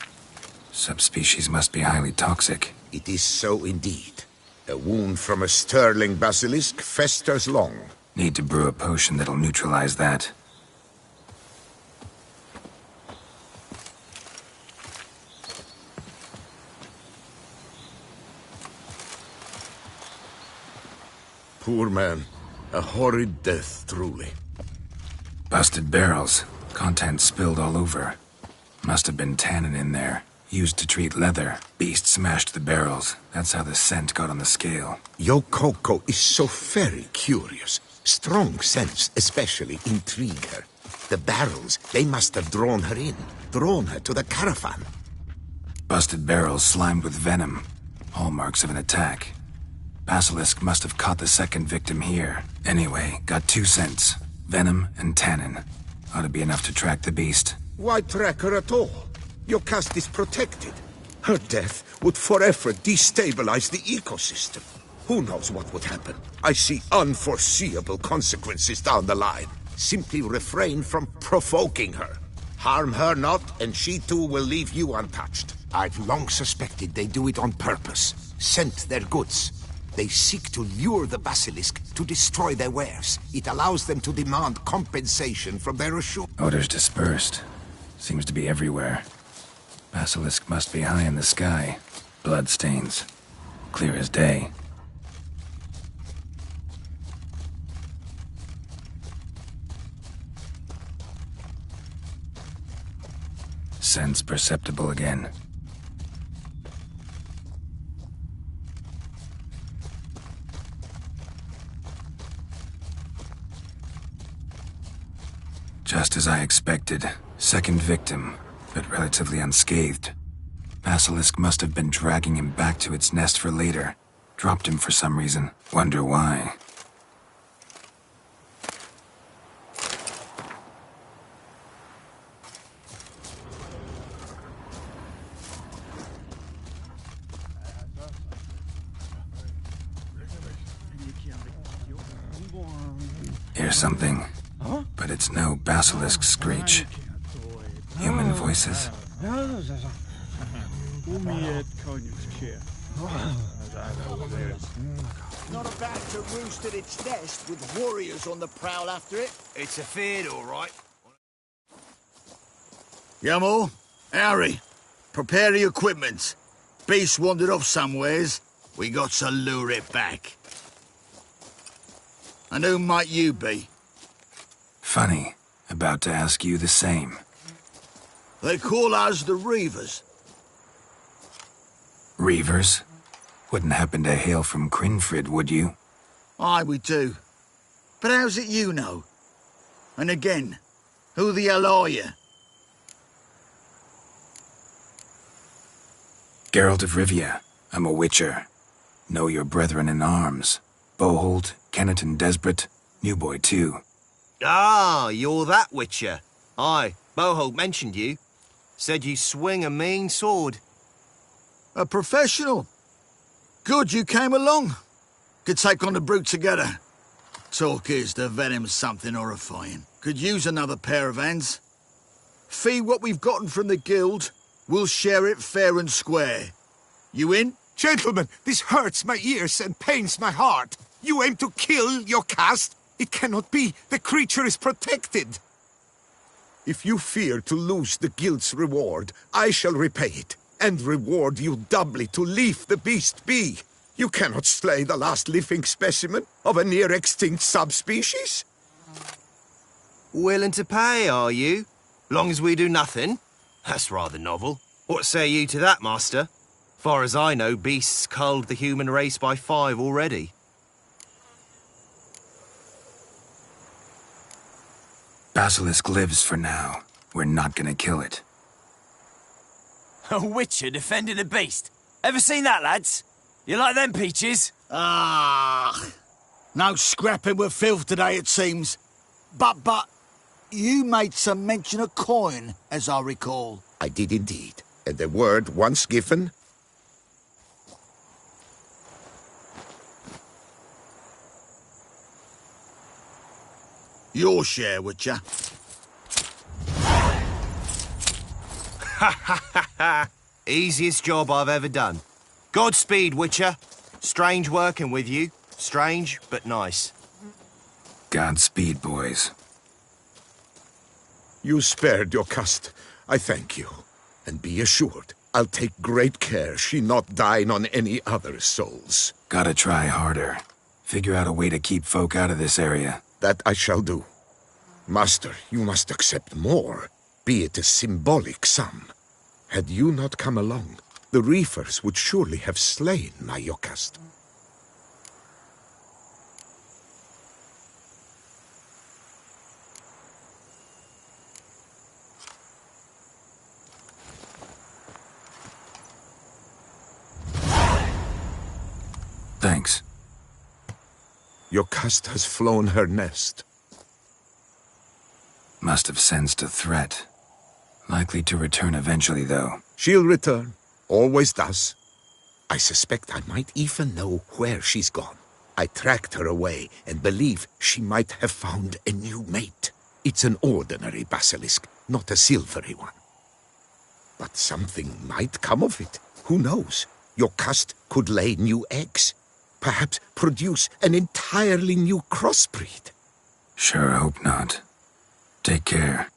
S2: Subspecies must be highly toxic.
S10: It is so indeed. A wound from a sterling basilisk festers long.
S2: Need to brew a potion that'll neutralize that.
S9: Poor man. A horrid death, truly.
S2: Busted barrels. Contents spilled all over. Must have been tannin in there. Used to treat leather. Beast smashed the barrels. That's how the scent got on the scale.
S10: Yokoko is so very curious. Strong scents especially intrigue her. The barrels, they must have drawn her in. Drawn her to the caravan.
S2: Busted barrels slimed with venom. Hallmarks of an attack. Basilisk must have caught the second victim here. Anyway, got 2 scents. Venom and tannin. Ought to be enough to track the beast.
S10: Why track her at all? Your caste is protected. Her death would forever destabilize the ecosystem. Who knows what would happen? I see unforeseeable consequences down the line. Simply refrain from provoking her. Harm her not, and she too will leave you untouched. I've long suspected they do it on purpose. Scent their goods. They seek to lure the basilisk to destroy their wares. It allows them to demand compensation from their assured.
S2: Odors dispersed. Seems to be everywhere. Basilisk must be high in the sky. Bloodstains. Clear as day. Sense perceptible again. Just as I expected. Second victim, but relatively unscathed. Basilisk must have been dragging him back to its nest for later. Dropped him for some reason. Wonder why. Here's something. But it's no basilisk screech. Human voices?
S13: Not about to roost at its nest with warriors on the prowl after it.
S7: It's a fear, all right.
S13: Yamo, Harry, prepare the equipment. Beast wandered off somewheres. We got to lure it back. And who might you be?
S2: Funny. About to ask you the same.
S13: They call us the Reavers.
S2: Reavers? Wouldn't happen to hail from Crinfrid, would you?
S13: Aye, we do. But how's it you know? And again, who the hell are you?
S2: Geralt of Rivia. I'm a witcher. Know your brethren in arms. Boholt, Kennet and Desbret, New Boy too.
S7: Ah, you're that witcher. Aye, Boholt mentioned you. Said you swing a mean sword.
S13: A professional. Good you came along. Could take on the brute together. Talk is, the venom's something horrifying. Could use another pair of hands. Fee what we've gotten from the guild. We'll share it fair and square. You in?
S9: Gentlemen, this hurts my ears and pains my heart. You aim to kill your caste? It cannot be. The creature is protected. If you fear to lose the guild's reward, I shall repay it, and reward you doubly to leave the beast be. You cannot slay the last living specimen of a near-extinct subspecies.
S7: Willing to pay, are you? Long as we do nothing? That's rather novel. What say you to that, master? Far as I know, beasts culled the human race by 5 already.
S2: Basilisk lives for now. We're not gonna kill it.
S5: A witcher defending a beast. Ever seen that, lads? You like them peaches?
S13: Ah, no scrapping with filth today, it seems. But, you made some mention of coin, as I recall.
S9: I did indeed. And the word once given...
S13: Your share, Witcher.
S7: Ha ha ha ha! Easiest job I've ever done. Godspeed, Witcher. Strange working with you. Strange, but nice.
S2: Godspeed, boys.
S9: You spared your caste. I thank you. And be assured, I'll take great care she not dine on any other souls.
S2: Gotta try harder. Figure out a way to keep folk out of this area.
S9: That I shall do. Master, you must accept more, be it a symbolic sum. Had you not come along, the reefers would surely have slain my Yokast.
S2: Thanks.
S9: Yokast has flown her nest.
S2: Must have sensed a threat. Likely to return eventually, though.
S9: She'll return. Always does. I suspect I might even know where she's gone. I tracked her away and believe she might have found a new mate. It's an ordinary basilisk, not a silvery one. But something might come of it. Who knows? Yokast could lay new eggs. Perhaps produce an entirely new crossbreed.
S2: Sure hope not. Take care.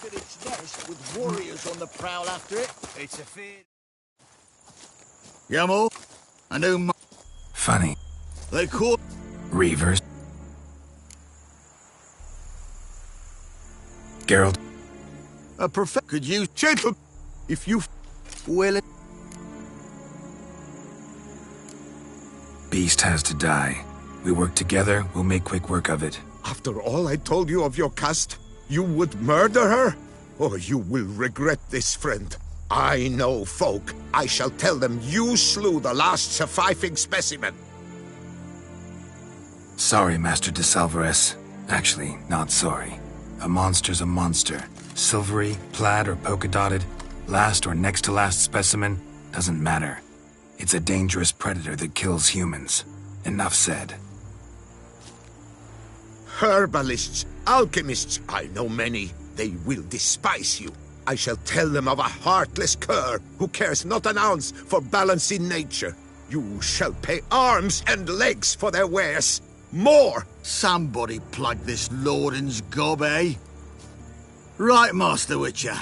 S13: At its nest with warriors on the prowl after it.
S7: It's a fear.
S13: Yamo, I know.
S2: Funny.
S13: They caught
S2: Reavers. Geralt.
S13: a prophet. Could you, gentle, if you will.
S2: Beast has to die. We work together, we'll make quick work of it.
S9: After all I told you of your caste, you would murder her? Or you will regret this, friend. I know folk. I shall tell them you slew the last surviving specimen.
S2: Sorry, Master de Salvarez. Actually, not sorry. A monster's a monster. Silvery, plaid, or polka-dotted, last or next to last specimen, doesn't matter. It's a dangerous predator that kills humans. Enough said.
S9: Herbalists, alchemists, I know many. They will despise you. I shall tell them of a heartless cur who cares not an ounce for balance in nature. You shall pay arms and legs for their wares. More!
S13: Somebody plug this Lorden's gob, eh? Right, Master Witcher.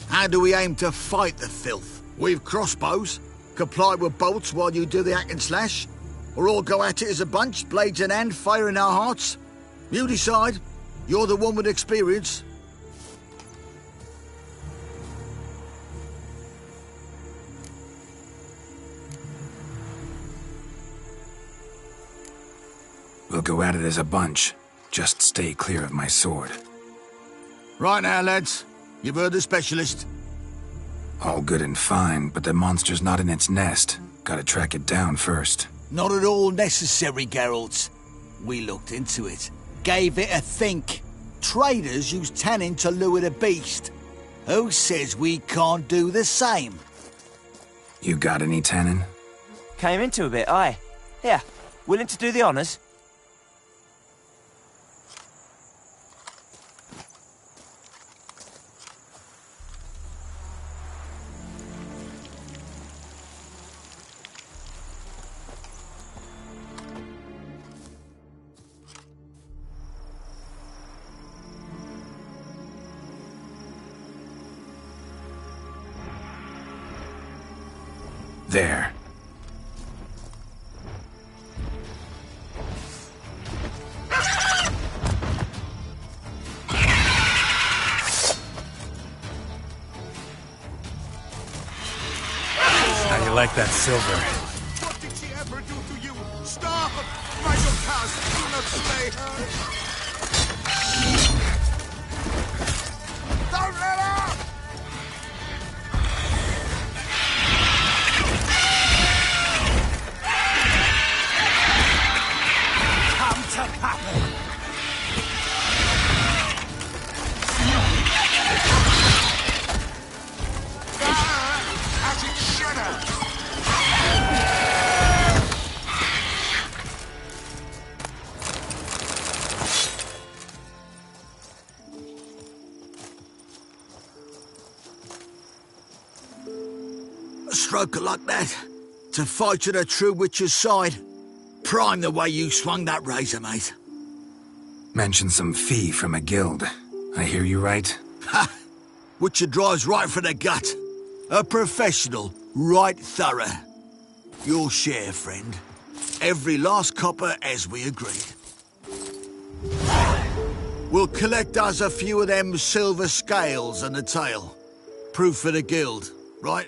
S13: How do we aim to fight the filth? We've crossbows. Comply with bolts while you do the hack and slash. or all go at it as a bunch, blades in hand, fire in our hearts? You decide. You're the one with experience.
S2: We'll go at it as a bunch. Just stay clear of my sword.
S13: Right now, lads. You've heard the specialist.
S2: All good and fine, but the monster's not in its nest. Gotta track it down first.
S13: Not at all necessary, Geralt. We looked into it. Gave it a think. Traders use tannin to lure the beast. Who says we can't do the same?
S2: You got any tannin?
S5: Came into a bit, aye. Here, willing to do the honours?
S2: There.
S12: How do you like that silver?
S22: What did she ever do to you? Stop! By your cast, do not slay her! Don't let her!
S5: Come to Papa!
S22: As it should have!
S13: A stroke like that. To fight at a true witcher's side. Prime the way you swung that razor, mate.
S2: Mentioned some fee from a guild. I hear you right?
S13: Ha! Witcher drives right for the gut. A professional, right thorough. Your share, friend. Every last copper as we agreed. We'll collect us a few of them silver scales and a tail. Proof for the guild, right?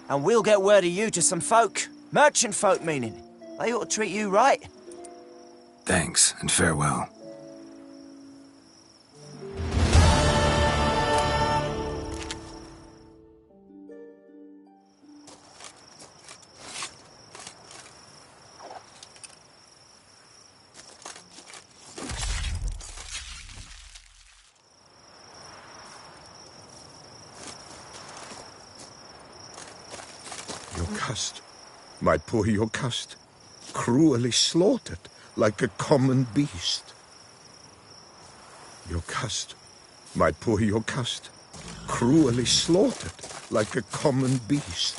S5: And we'll get word of you to some folk. Merchant folk, meaning. They ought to treat you right.
S2: Thanks, and farewell.
S22: Yocast, my poor Yocast, cruelly slaughtered like a common beast. Yocast, my poor Yocast, cruelly slaughtered like a common beast.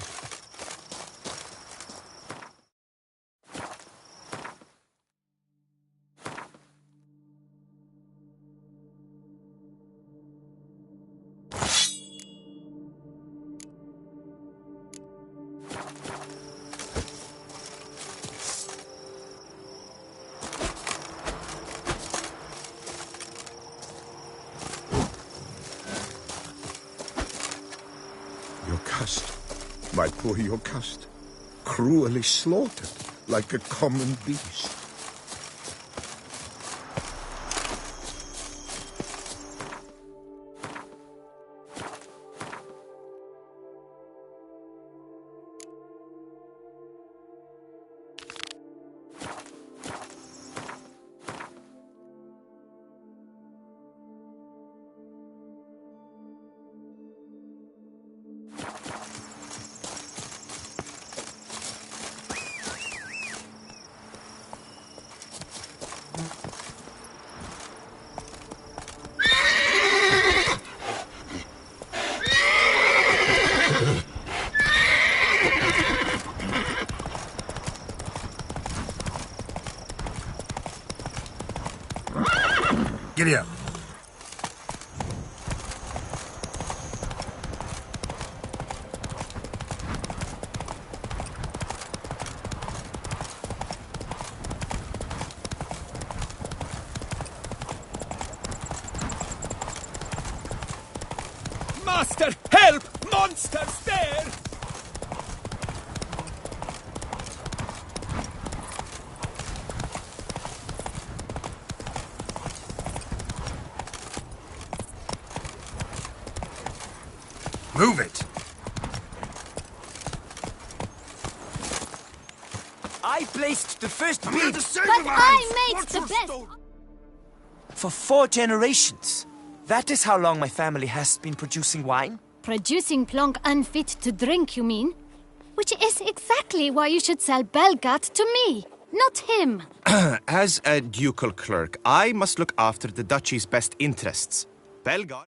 S22: Yocast, my poor Yocast, cruelly slaughtered like a common beast.
S2: Giddy up.
S19: Master, help! Monsters there!
S2: Move it!
S5: I placed the first
S2: I'm
S5: bead.
S2: here to save
S3: But
S2: the
S3: I
S2: lands.
S3: made the best.
S5: For 4 generations. That is how long my family has been producing wine.
S3: Producing plonk unfit to drink, you mean? Which is exactly why you should sell Belgat to me, not him.
S7: As a ducal clerk, I must look after the duchy's best interests. Belgar...